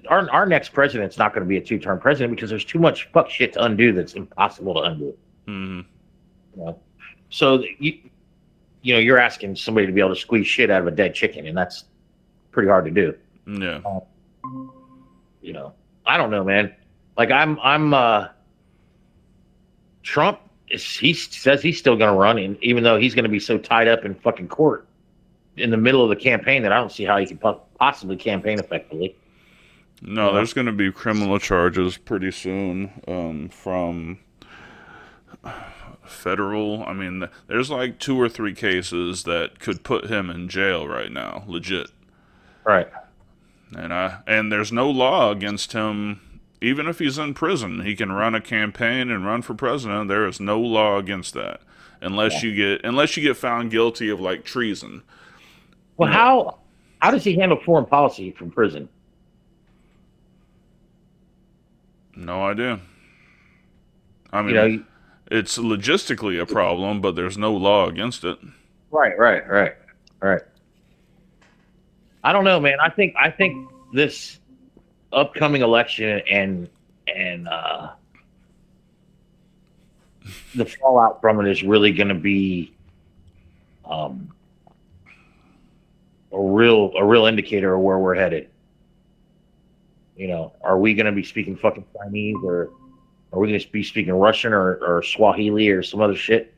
our next president's not going to be a 2-term president because there's too much fuck shit to undo that's impossible to undo. Mm-hmm. You know? So you're asking somebody to be able to squeeze shit out of a dead chicken, and that's pretty hard to do. Yeah. You know, I don't know, man. Like Trump he says he's still going to run, and even though he's going to be so tied up in fucking court in the middle of the campaign that I don't see how he can possibly campaign effectively. No, there's going to be criminal charges pretty soon from federal. I mean, there's like 2 or 3 cases that could put him in jail right now, legit. Right. And there's no law against him. Even if he's in prison, he can run a campaign and run for president. There is no law against that, unless you get found guilty of like treason. Well, how does he handle foreign policy from prison? No idea. I mean, it's logistically a problem, but there's no law against it. Right. I don't know, man. I think this upcoming election and the fallout from it is really going to be a real indicator of where we're headed. You know, are we going to be speaking fucking Chinese, or are we going to be speaking Russian or Swahili or some other shit?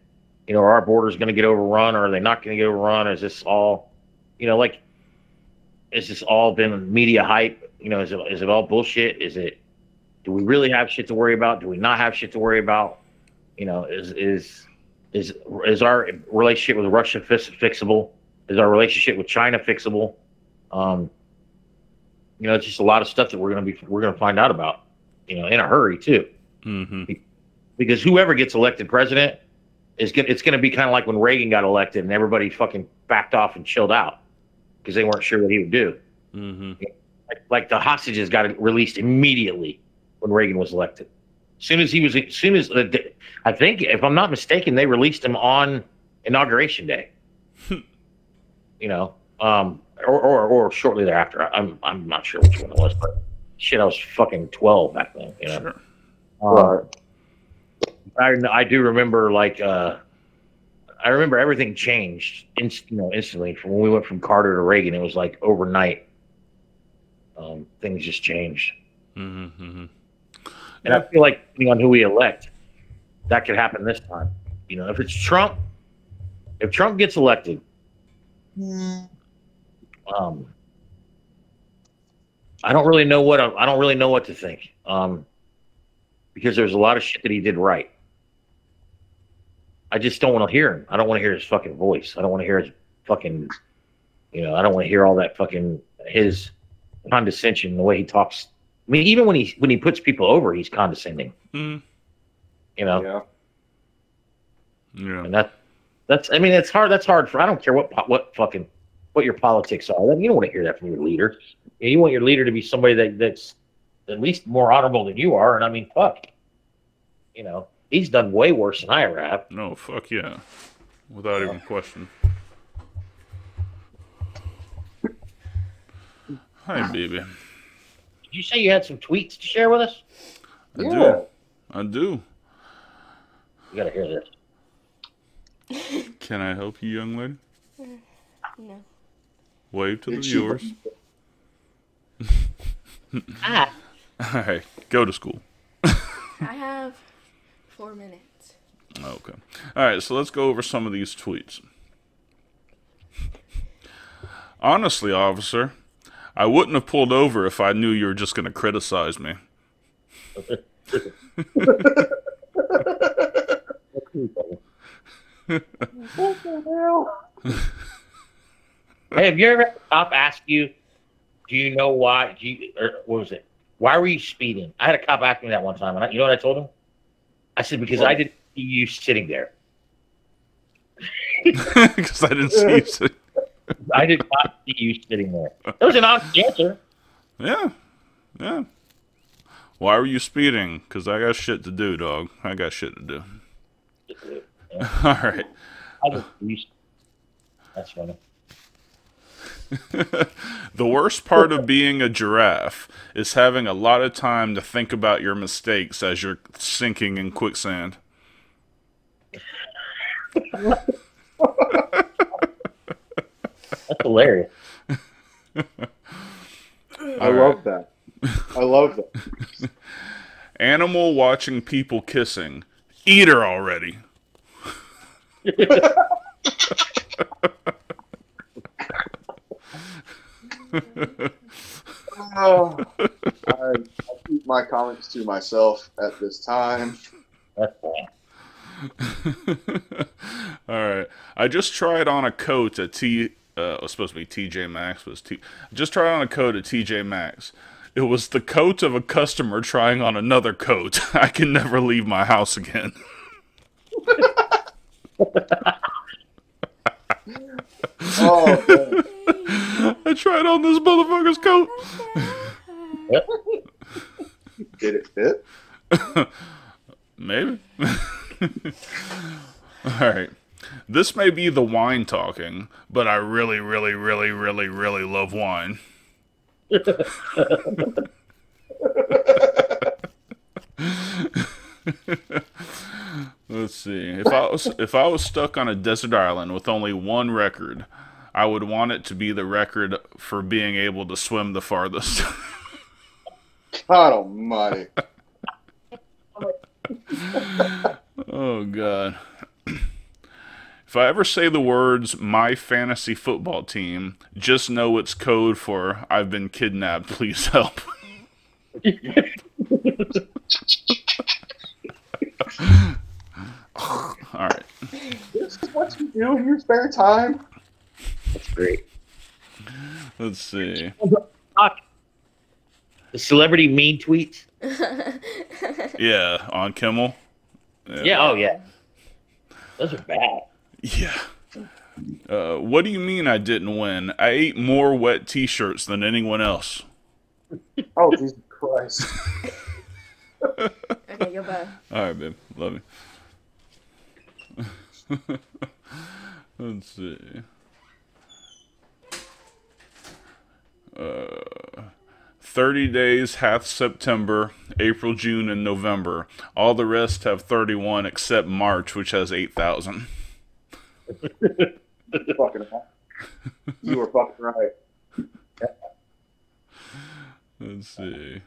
You know, are our borders going to get overrun, or are they not going to get overrun? Is this all, like, is this all been media hype? You know, is it all bullshit? Do we really have shit to worry about? Do we not have shit to worry about? You know, is our relationship with Russia fixable? Is our relationship with China fixable? It's just a lot of stuff that we're gonna find out about, in a hurry too. Mm-hmm. Because whoever gets elected president it's gonna be kind of like when Reagan got elected and everybody fucking backed off and chilled out because they weren't sure what he would do. Mm-hmm. Like the hostages got released immediately when Reagan was elected. I think, if I'm not mistaken, they released him on Inauguration Day. Or shortly thereafter. I'm not sure which one it was, but shit, I was fucking 12 back then. Sure. I do remember, like, I remember everything changed instantly from when we went from Carter to Reagan. It was like overnight. Things just changed. Mm-hmm. And I feel like, depending on who we elect, that could happen this time. If it's Trump, if Trump gets elected, I don't really know what to think. Because there's a lot of shit that he did right. I just don't want to hear him. I don't want to hear his fucking voice. I don't want to hear his fucking, I don't want to hear all that fucking his condescension, the way he talks. I mean, even when he puts people over, he's condescending. Mm. Yeah. And that's I mean, it's hard. That's hard for. I don't care what your politics are. You don't want to hear that from your leader. You want your leader to be somebody that's at least more honorable than you are. And I mean, fuck. He's done way worse than I ever have. No, fuck yeah. Without even question. Hi, baby. you say you had some tweets to share with us? I do. You gotta hear this. Can I help you, young lady? No. Wave to the viewers. Ah. All right, go to school. I have 4 minutes. Okay. All right, so let's go over some of these tweets. Honestly, officer, I wouldn't have pulled over if I knew you were just going to criticize me. Hey, have you ever had a cop ask you, do you know why? Or what was it? Why were you speeding? I had a cop ask me that one time. And you know what I told him? I said, because I didn't see you sitting there. Because I didn't see you sitting. I did not see you sitting there. That was an honest answer. Yeah. Why were you speeding? Because I got shit to do, dog. I got shit to do. Yeah. All right. That's funny. The worst part of being a giraffe is having a lot of time to think about your mistakes as you're sinking in quicksand. That's hilarious. I love that. I love that. Animal watching people kissing. Eat her already. Oh, I keep my comments to myself at this time. That's fine. All right. I just tried on a coat at it was supposed to be TJ Maxx, but just tried on a coat at TJ Maxx. It was the coat of a customer trying on another coat. I can never leave my house again. Oh, man. I tried on this motherfucker's coat. Did it fit? Maybe. All right. This may be the wine talking, but I really, really, really, really, really love wine. Let's see. If I was stuck on a desert island with only one record, I would want it to be the record for being able to swim the farthest. God almighty. Oh, God. If I ever say the words, my fantasy football team, just know it's code for, I've been kidnapped, please help. All right. This is what you do in your spare time? That's great. Let's see. The celebrity mean tweets. Yeah, on Kimmel. Yeah. Oh yeah. Those are bad. Yeah. What do you mean I didn't win? I ate more wet T-shirts than anyone else. Oh, Jesus Christ. Okay, goodbye. All right, babe. Love you. Let's see. 30 days hath September, April, June, and November. All the rest have 31 except March, which has 8,000. Fucking hell. You were fucking right. Let's see.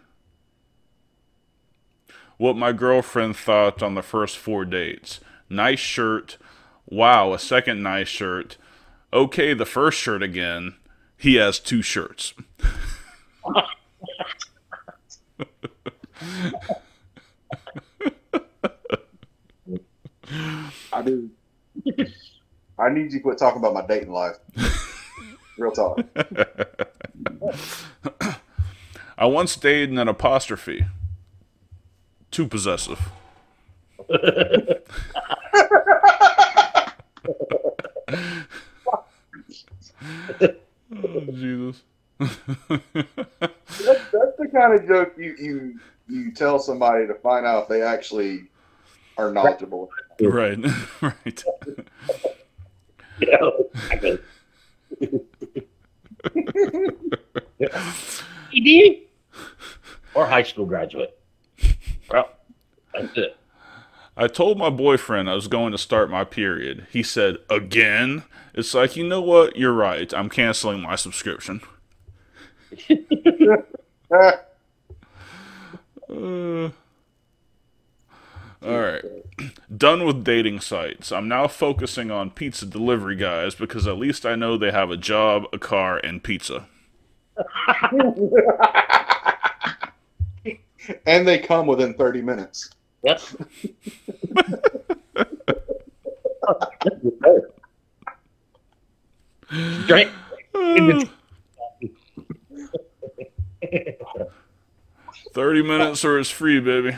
What my girlfriend thought on the first 4 dates. Nice shirt. Wow, a second nice shirt. Okay, the first shirt again. He has 2 shirts. I do. I need you to quit talking about my dating life. Real talk. I once dated an apostrophe. Too possessive. Oh, Jesus. That's the kind of joke you tell somebody to find out if they actually are knowledgeable. Right, right. Yeah, exactly. or high school graduate. Well, that's it. I told my boyfriend I was going to start my period. He said, again? It's like, you know what? You're right. I'm canceling my subscription. Alright. Done with dating sites. I'm now focusing on pizza delivery guys because at least I know they have a job, a car, and pizza. And they come within 30 minutes. Yep. Straight. 30 minutes or it's free, baby.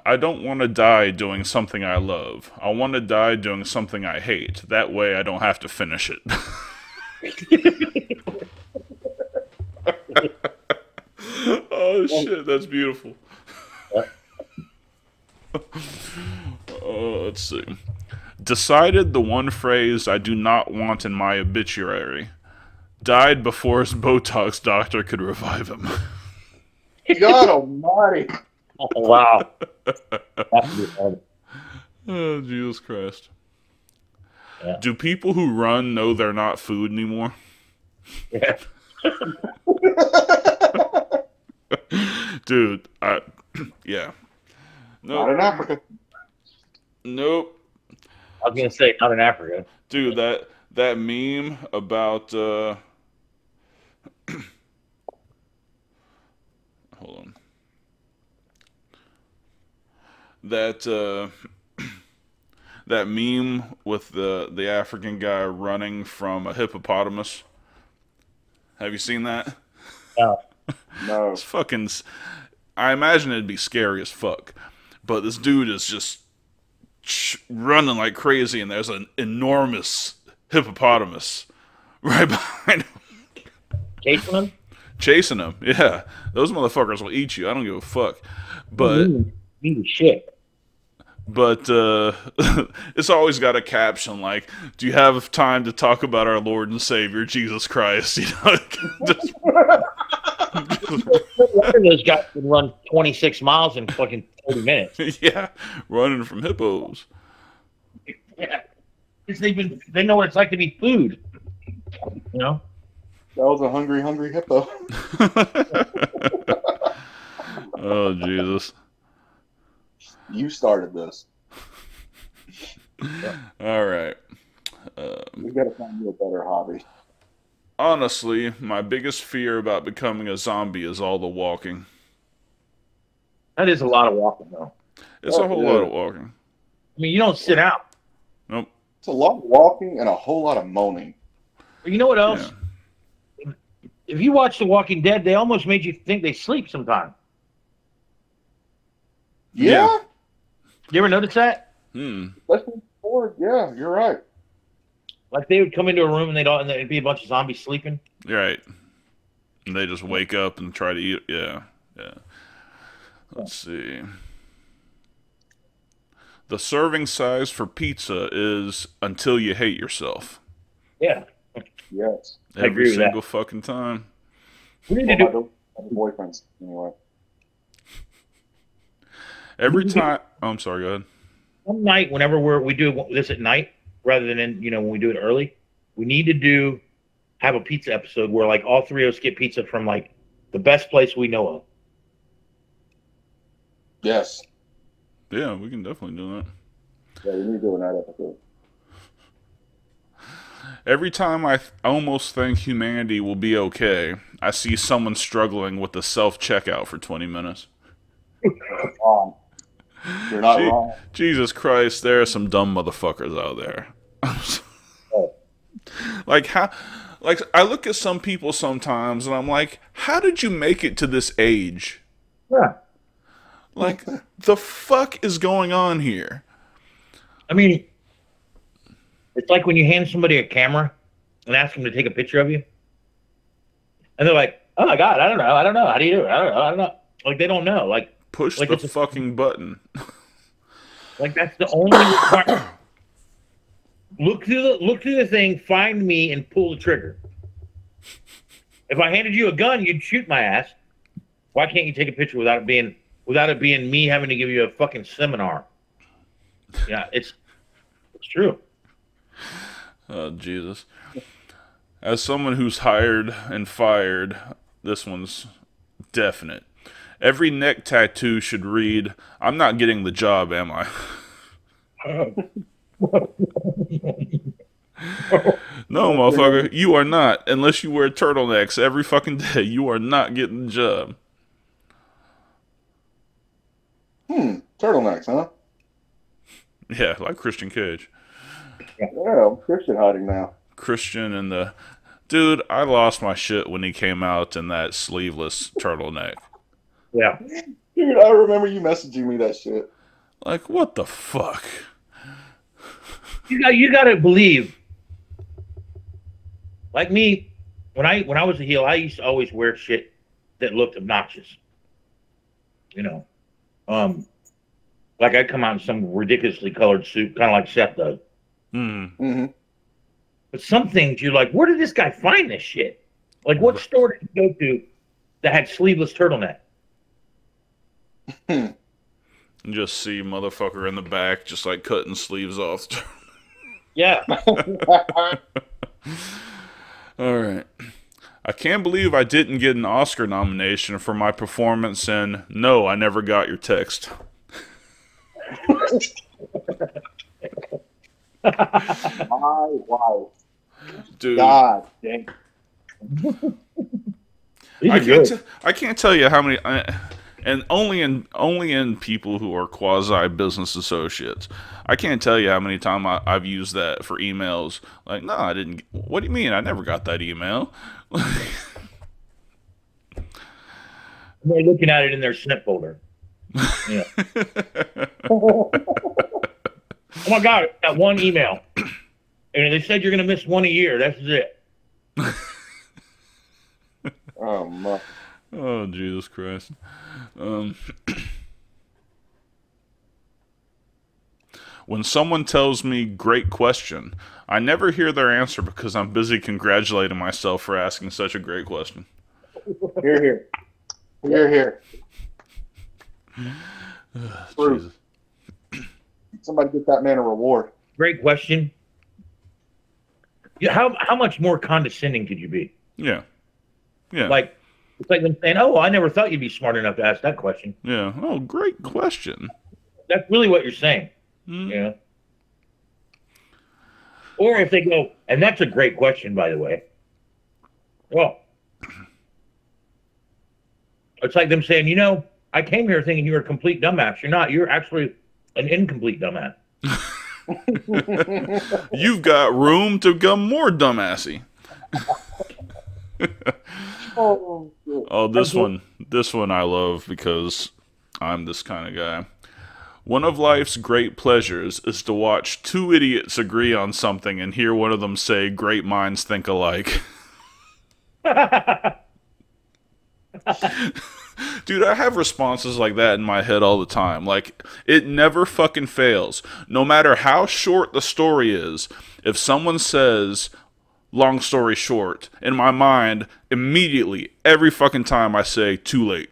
I don't want to die doing something I love. I want to die doing something I hate. That way I don't have to finish it. Oh, shit, that's beautiful. Let's see. Decided the one phrase I do not want in my obituary. Died before his Botox doctor could revive him. God almighty. Oh, wow. Oh, Jesus Christ. Yeah. Do people who run know they're not food anymore? Yeah. Dude, yeah. Not in Africa. Nope. I was gonna say not in Africa. Dude, that meme about hold on. That meme with the African guy running from a hippopotamus. Have you seen that? No. It's fucking. I imagine it'd be scary as fuck, but this dude is just running like crazy, and there's an enormous hippopotamus right behind him. Chasing him? Chasing him, yeah. Those motherfuckers will eat you. I don't give a fuck. But shit. But it's always got a caption like, "Do you have time to talk about our Lord and Savior Jesus Christ?" You know, just those guys can run 26 miles in fucking 30 minutes. Yeah, running from hippos. Yeah, they know what it's like to be food. You know. That was a hungry hippo. Oh, Jesus. You started this. All right. We gotta find you a better hobby. Honestly, my biggest fear about becoming a zombie is all the walking. That is a lot of walking, though. It's a whole lot of walking. I mean, you don't sit out. Nope. It's a lot of walking and a whole lot of moaning. But you know what else? Yeah. If you watch The Walking Dead, they almost made you think they sleep sometimes. Yeah? You ever notice that? Listen forward, yeah, you're right. Like they would come into a room and there'd be a bunch of zombies sleeping. Right. And they just wake up and try to eat. Yeah. Yeah. Let's see. The serving size for pizza is until you hate yourself. Yeah. Yes. Every single fucking time. We need to do boyfriends anyway. Every time. Oh, I'm sorry. Go ahead. One night, whenever we do this at night, rather than when we do it early, we need to have a pizza episode where like all three of us get pizza from like the best place we know of. Yes. Yeah, we can definitely do that. Yeah, we need to do a night episode. Every time I almost think humanity will be okay, I see someone struggling with the self-checkout for 20 minutes. You're not wrong. Jesus Christ, there are some dumb motherfuckers out there. Like I look at some people sometimes and I'm like, how did you make it to this age? Yeah. Like, the fuck is going on here? I mean, it's like when you hand somebody a camera and ask them to take a picture of you. And they're like, oh my God, I don't know. How do you do it? I don't know. Like, they don't know. Like, push the fucking button. Like, that's the only requirement. Look through the thing, find me, and pull the trigger. If I handed you a gun, you'd shoot my ass. Why can't you take a picture without it being me having to give you a fucking seminar? Yeah, it's true. Oh, Jesus. As someone who's hired and fired, this one's definite. Every neck tattoo should read, "I'm not getting the job, am I?" No, motherfucker, you are not. Unless you wear turtlenecks every fucking day, you are not getting the job. Turtlenecks, huh? Yeah, like Christian Cage. Yeah, I'm Christian hiding now. Christian and the... Dude, I lost my shit when he came out in that sleeveless turtleneck. Yeah. Dude, I remember you messaging me that shit. Like, what the fuck? You got to believe. Like me, when I was a heel, I used to always wear shit that looked obnoxious. You know, like I'd come out in some ridiculously colored suit, kind of like Seth does. Mm-hmm. But some things you're like, where did this guy find this shit? Like, what store did you go to that had sleeveless turtleneck? And just see motherfucker in the back, just like cutting sleeves off. Yeah. All right. I can't believe I didn't get an Oscar nomination for my performance in No, I Never Got Your Text. My wife. Dude. God dang. I can't tell you how many, and only in people who are quasi business associates. I can't tell you how many times I've used that for emails. Like, no, I didn't. What do you mean? I never got that email. They're looking at it in their snip folder. Yeah. Oh my God, that one email. And they said you're going to miss one a year. That's it. Oh, my. Oh, Jesus Christ. When someone tells me, "Great question," I never hear their answer because I'm busy congratulating myself for asking such a great question. Here, here. Here, here. Jesus. Somebody get that man a reward. Great question. Yeah, how much more condescending could you be? Yeah. Yeah. Like, it's like them saying, "Oh, I never thought you'd be smart enough to ask that question." Yeah. Oh, great question. That's really what you're saying. Yeah. Or if they go, "And that's a great question, by the way." Well, it's like them saying, "I came here thinking you were a complete dumbass. You're not. You're actually an incomplete dumbass." You've got room to become more dumbassy. Oh, this one I love because I'm this kind of guy. One of life's great pleasures is to watch two idiots agree on something and hear one of them say, "Great minds think alike." Dude, I have responses like that in my head all the time. Like, it never fucking fails. No matter how short the story is, if someone says, "Long story short," in my mind, immediately, every fucking time I say, "Too late."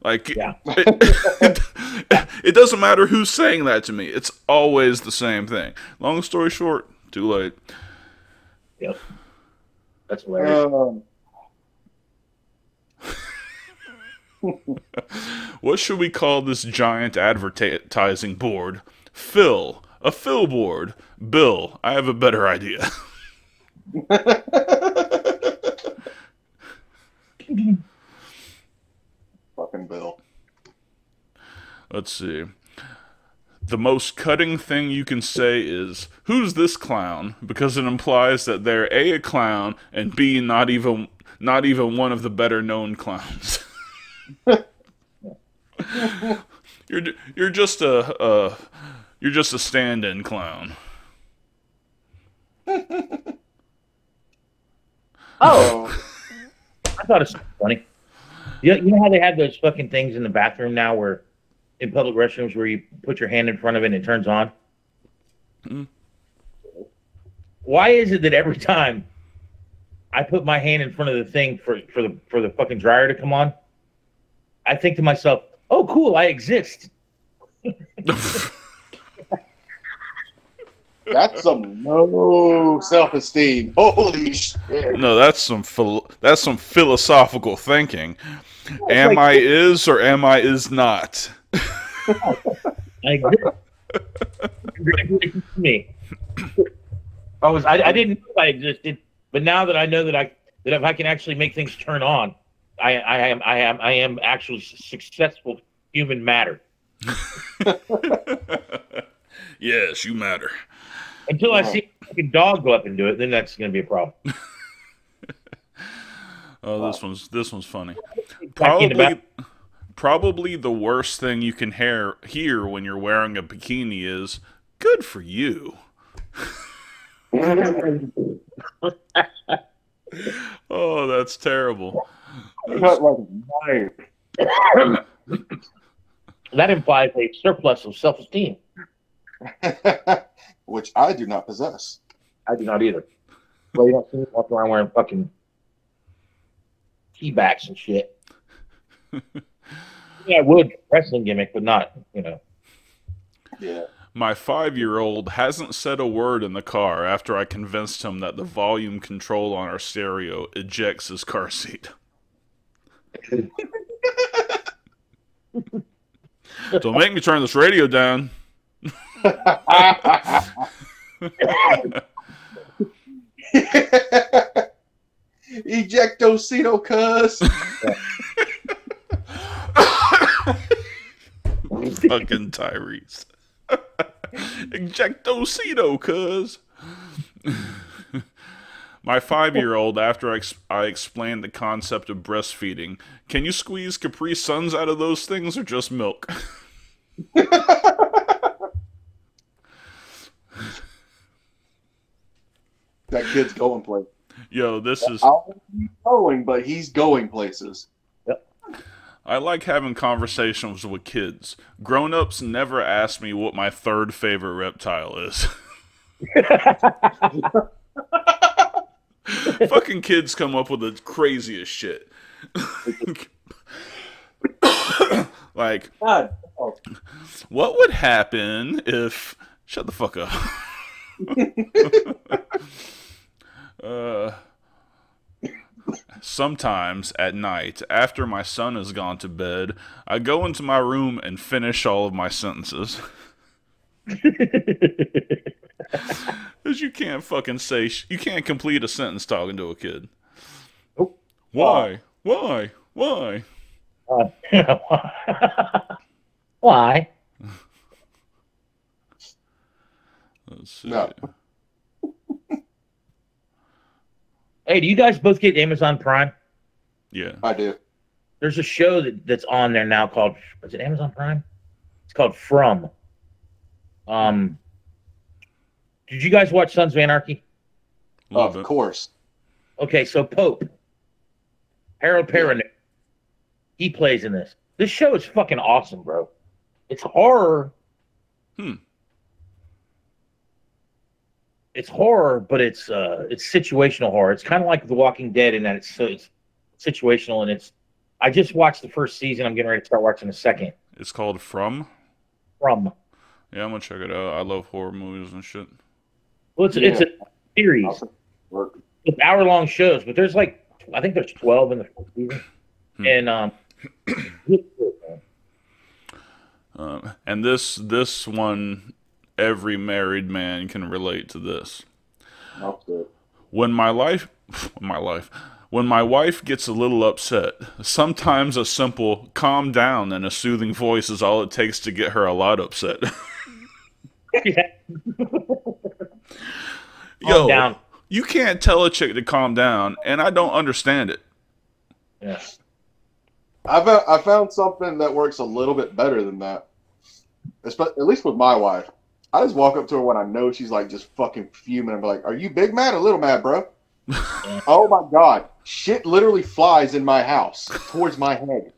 Like, Yeah. It doesn't matter who's saying that to me. It's always the same thing. Long story short, too late. Yep. That's hilarious. What should we call this giant advertising board? Phil. A Phil board. Bill. I have a better idea. Fucking Bill. Let's see. The most cutting thing you can say is, "Who's this clown?" Because it implies that they're a clown and B, not even one of the better known clowns. You're just a stand-in clown. Oh, I thought it was funny. You know how they have those fucking things in the bathroom now, where in public restrooms where you put your hand in front of it and it turns on? Why is it that every time I put my hand in front of the thing for the fucking dryer to come on, I think to myself, "Oh, cool, I exist." That's some low self-esteem. Holy shit! No, that's some philosophical thinking. Am like- I is or am I is not? I exist. Congratulations to me. I didn't know I existed, but now that I know that if I can actually make things turn on, I am actually successful human matter. Yes, you matter. Until I see a fucking dog go up and do it, then that's going to be a problem. Oh, this one's funny. Back in the back. Probably the worst thing you can hear when you're wearing a bikini is "good for you." Oh, that's terrible. Cut like a knife. That implies a surplus of self-esteem. Which I do not possess. I do not either. Well, you don't see me walking around wearing fucking key backs and shit. Yeah, I would wrestling gimmick, but not, Yeah. My 5-year-old hasn't said a word in the car after I convinced him that the volume control on our stereo ejects his car seat. Don't make me turn this radio down. Ejectocito, cuz. Fucking Tyrese. Ejectocito, cuz. My 5-year-old, after I explained the concept of breastfeeding, can you squeeze Capri Suns out of those things or just milk? That kid's going places. Yo, this is... I'll be going, but he's going places. I like having conversations with kids. Grown-ups never ask me what my third favorite reptile is. Fucking kids come up with the craziest shit. Like, God. what would happen if... Shut the fuck up. Sometimes at night, after my son has gone to bed, I go into my room and finish all of my sentences. Because you can't fucking say... you can't complete a sentence talking to a kid. Nope. Why? Why? Why? Why? Let's see. No. Hey, do you guys both get Amazon Prime? Yeah. I do. There's a show that's on there now called, is it Amazon Prime? It's called From. Did you guys watch Sons of Anarchy? Love Of it. course. Okay, so Pope, Harold Perrineau, he plays in this. This show is fucking awesome, bro. It's horror. It's horror, but it's situational horror. It's kind of like The Walking Dead in that it's situational, and I just watched the first season. I'm getting ready to start watching the second. It's called From? From. Yeah, I'm gonna check it out. I love horror movies and shit. Well, it's a series. Work. It's hour-long shows, but there's I think there's 12 in the first season. And And this one, every married man can relate to this. That's good. When my wife gets a little upset, sometimes a simple "calm down" and a soothing voice is all it takes to get her a lot upset. yeah. Yo, down. you can't tell a chick to calm down, and I don't understand it. Yeah. I found something that works a little bit better than that. At least with my wife. I just walk up to her when I know she's like just fucking fuming and be like, "Are you big mad or little mad, bro?" Oh my god. Shit literally flies in my house towards my head.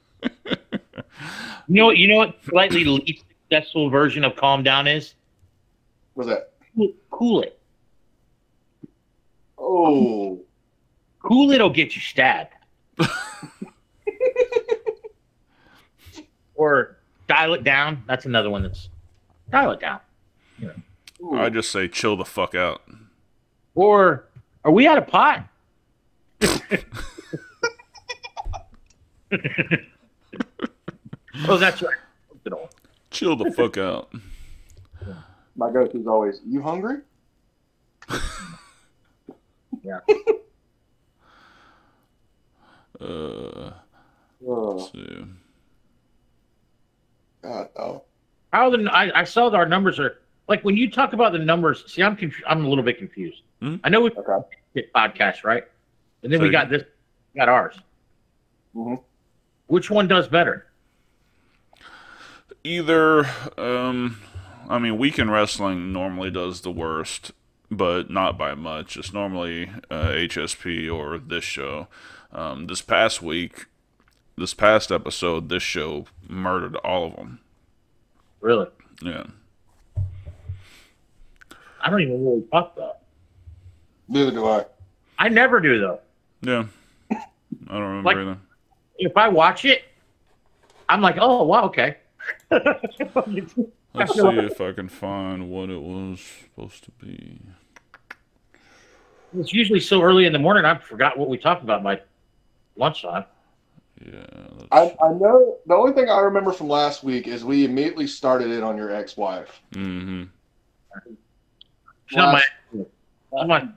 You know what slightly least successful version of calm down is? What's that? Cool it. Oh. Cool It'll get you stabbed. Or Dial It Down. That's another one that's Dial It Down. You know. I just say chill the fuck out. Or Are we out of pot? Oh, that's right. Chill the fuck out. My go-to is always, you hungry? Yeah. Let's see. God, oh. How the I saw that our numbers are like when you talk about the numbers. See, I'm a little bit confused. Hmm? I know we Okay. get podcasts, right? And then So we got this, we got ours. Mm-hmm. Which one does better? Either, I mean, Weekend Wrestling normally does the worst, but not by much. It's normally HSP or this show. This past episode, this show murdered all of them. Really? Yeah. I don't even really talk about. Neither do I. I never do though. Yeah. I don't remember Like- either. If I watch it, I'm like, oh wow, okay. Let's see if I can find what it was supposed to be. It's usually so early in the morning, I forgot what we talked about by lunchtime. Yeah. I know the only thing I remember from last week is we immediately started it on your ex-wife. Mm-hmm. She's not my,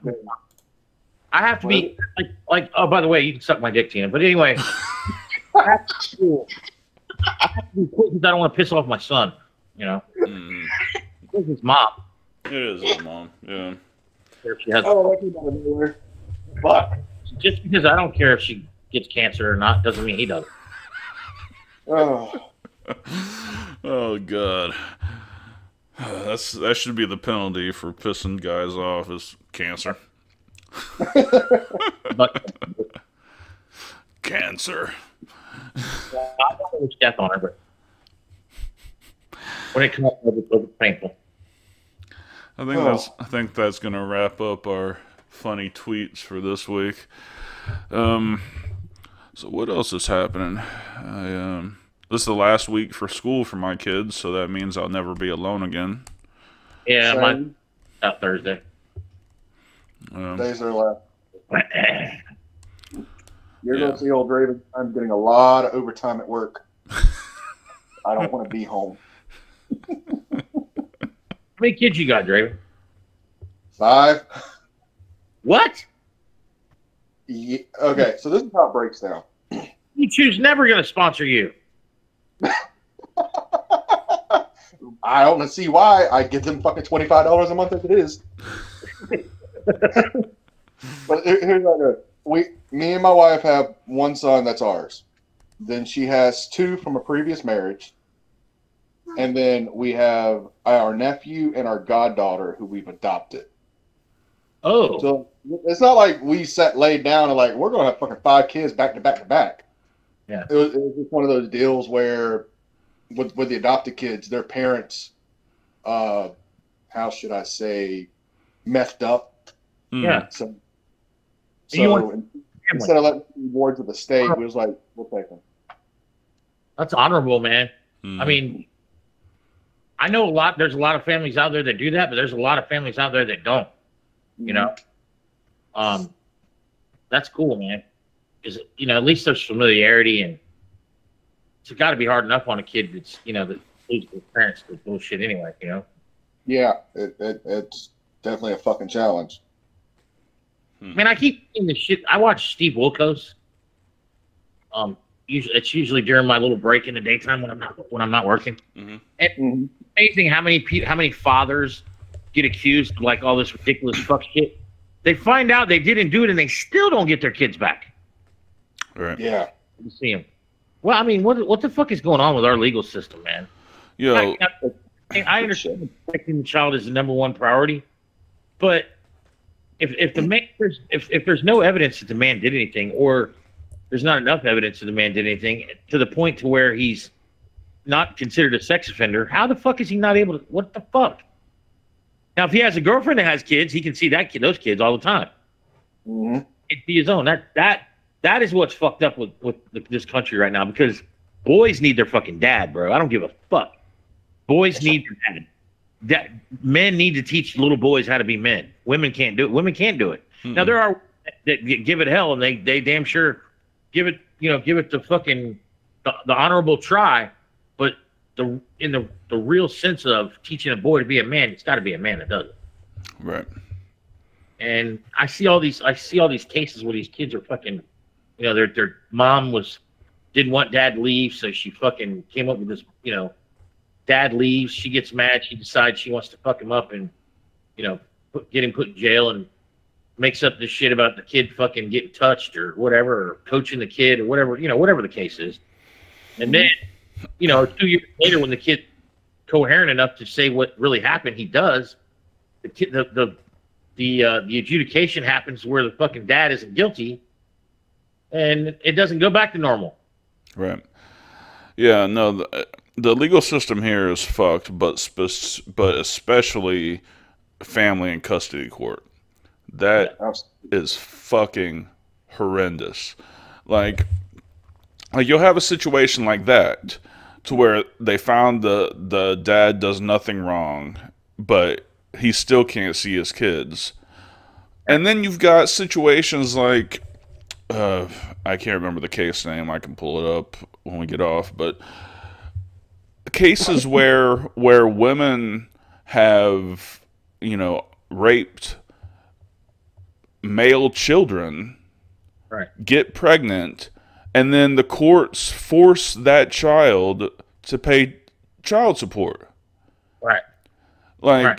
I have to be like. Oh, by the way, you can suck my dick, Tina. But anyway, I have to be quick because I don't want to piss off my son. You know, Mm. this is his mom. It is his mom. Yeah. If she has, Oh, that came out of nowhere. But just because I don't care if she gets cancer or not doesn't mean he does. oh, Oh God. That should be the penalty for pissing guys off is cancer. But Cancer. I don't wish death on her, but when it comes up, it's painful. I think that's gonna wrap up our funny tweets for this week. So what else is happening? This is the last week for school for my kids, so that means I'll never be alone again. Yeah, my same out Thursday. days are left. You're Yeah. going to see old Raven. I'm getting a lot of overtime at work. I don't want to be home. How many kids you got, Draven? 5. What? Yeah, okay, so this is how it breaks down. You choose never going to sponsor you. I don't see why. I give them fucking $25 a month as it is. But here's what I know. Me and my wife have one son that's ours. Then she has 2 from a previous marriage. And then we have our nephew and our goddaughter who we've adopted. Oh, So it's not like we laid down and like, we're going to have fucking 5 kids back to back to back. Yeah. It was just one of those deals where with the adopted kids, their parents, how should I say, messed up. yeah. So You want instead of letting the wards of the state, we was like, we'll take them. That's honorable, man. Mm. I mean, I know there's a lot of families out there that do that, but there's a lot of families out there that don't, you know? That's cool, man. Because, at least there's familiarity, and it's got to be hard enough on a kid that's, that loses their parents to bullshit anyway, Yeah, it's definitely a fucking challenge. I mean, I keep seeing this shit. I watch Steve Wilkos. It's usually during my little break in the daytime when I'm not working. Mhm. And amazing how many fathers get accused of like all this ridiculous fuck shit. They find out they didn't do it, and they still don't get their kids back. Right. Yeah. You see them. Well, I mean, what the fuck is going on with our legal system, man? Yo, I understand protecting the child is the number one priority, but if the man if there's no evidence that the man did anything, or there's not enough evidence that the man did anything to the point to where he's not considered a sex offender, how the fuck is he not able to? What the fuck? Now, if he has a girlfriend that has kids, he can see those kids all the time. Mm-hmm. be his own. That is what's fucked up with this country right now, because boys need their fucking dad, bro. I don't give a fuck. Boys need their dad. Men need to teach little boys how to be men. Women can't do it. Women can't do it. Mm-hmm. Now there are that give it hell, and they damn sure give it the fucking the honorable try. But in the real sense of teaching a boy to be a man, it's got to be a man that does it. Right. And I see all these cases where these kids are fucking, their mom didn't want dad to leave, so she fucking came up with this, dad leaves, she gets mad, she decides she wants to fuck him up and, get him put in jail, and makes up this shit about the kid fucking getting touched or whatever, or coaching the kid or whatever, whatever the case is. And then, 2 years later, when the kid's coherent enough to say what really happened, he does. The kid, the adjudication happens where the fucking dad isn't guilty, and it doesn't go back to normal. Right. Yeah. No. The legal system here is fucked, but especially family and custody court. That is fucking horrendous. Like you'll have a situation like that to where they found the dad does nothing wrong, but he still can't see his kids. And then you've got situations like I can't remember the case name. I can pull it up when we get off, but cases where women have, raped male children, right, get pregnant, and then the courts force that child to pay child support. Right. Right.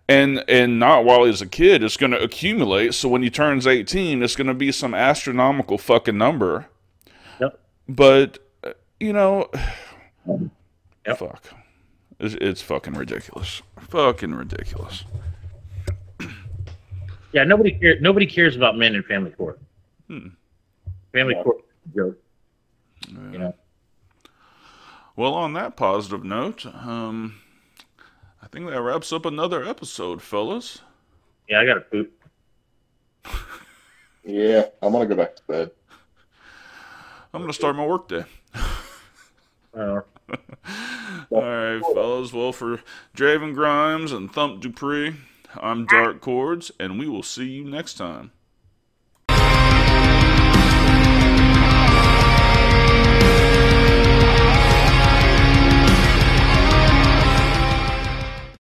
And not while he's a kid. It's going to accumulate, so when he turns 18, it's going to be some astronomical fucking number. Yep. But, Yep. Fuck. It's fucking ridiculous. Fucking ridiculous. Yeah, nobody cares about men in family court. Family court is a joke. Yeah. Well, on that positive note, I think that wraps up another episode, fellas. Yeah, I gotta poop. Yeah, I'm gonna go back to bed. I'm gonna start my work day. All right, fellas. Well, for Draven Grimes and Thump Dupree, I'm Dark Cordz, and we will see you next time.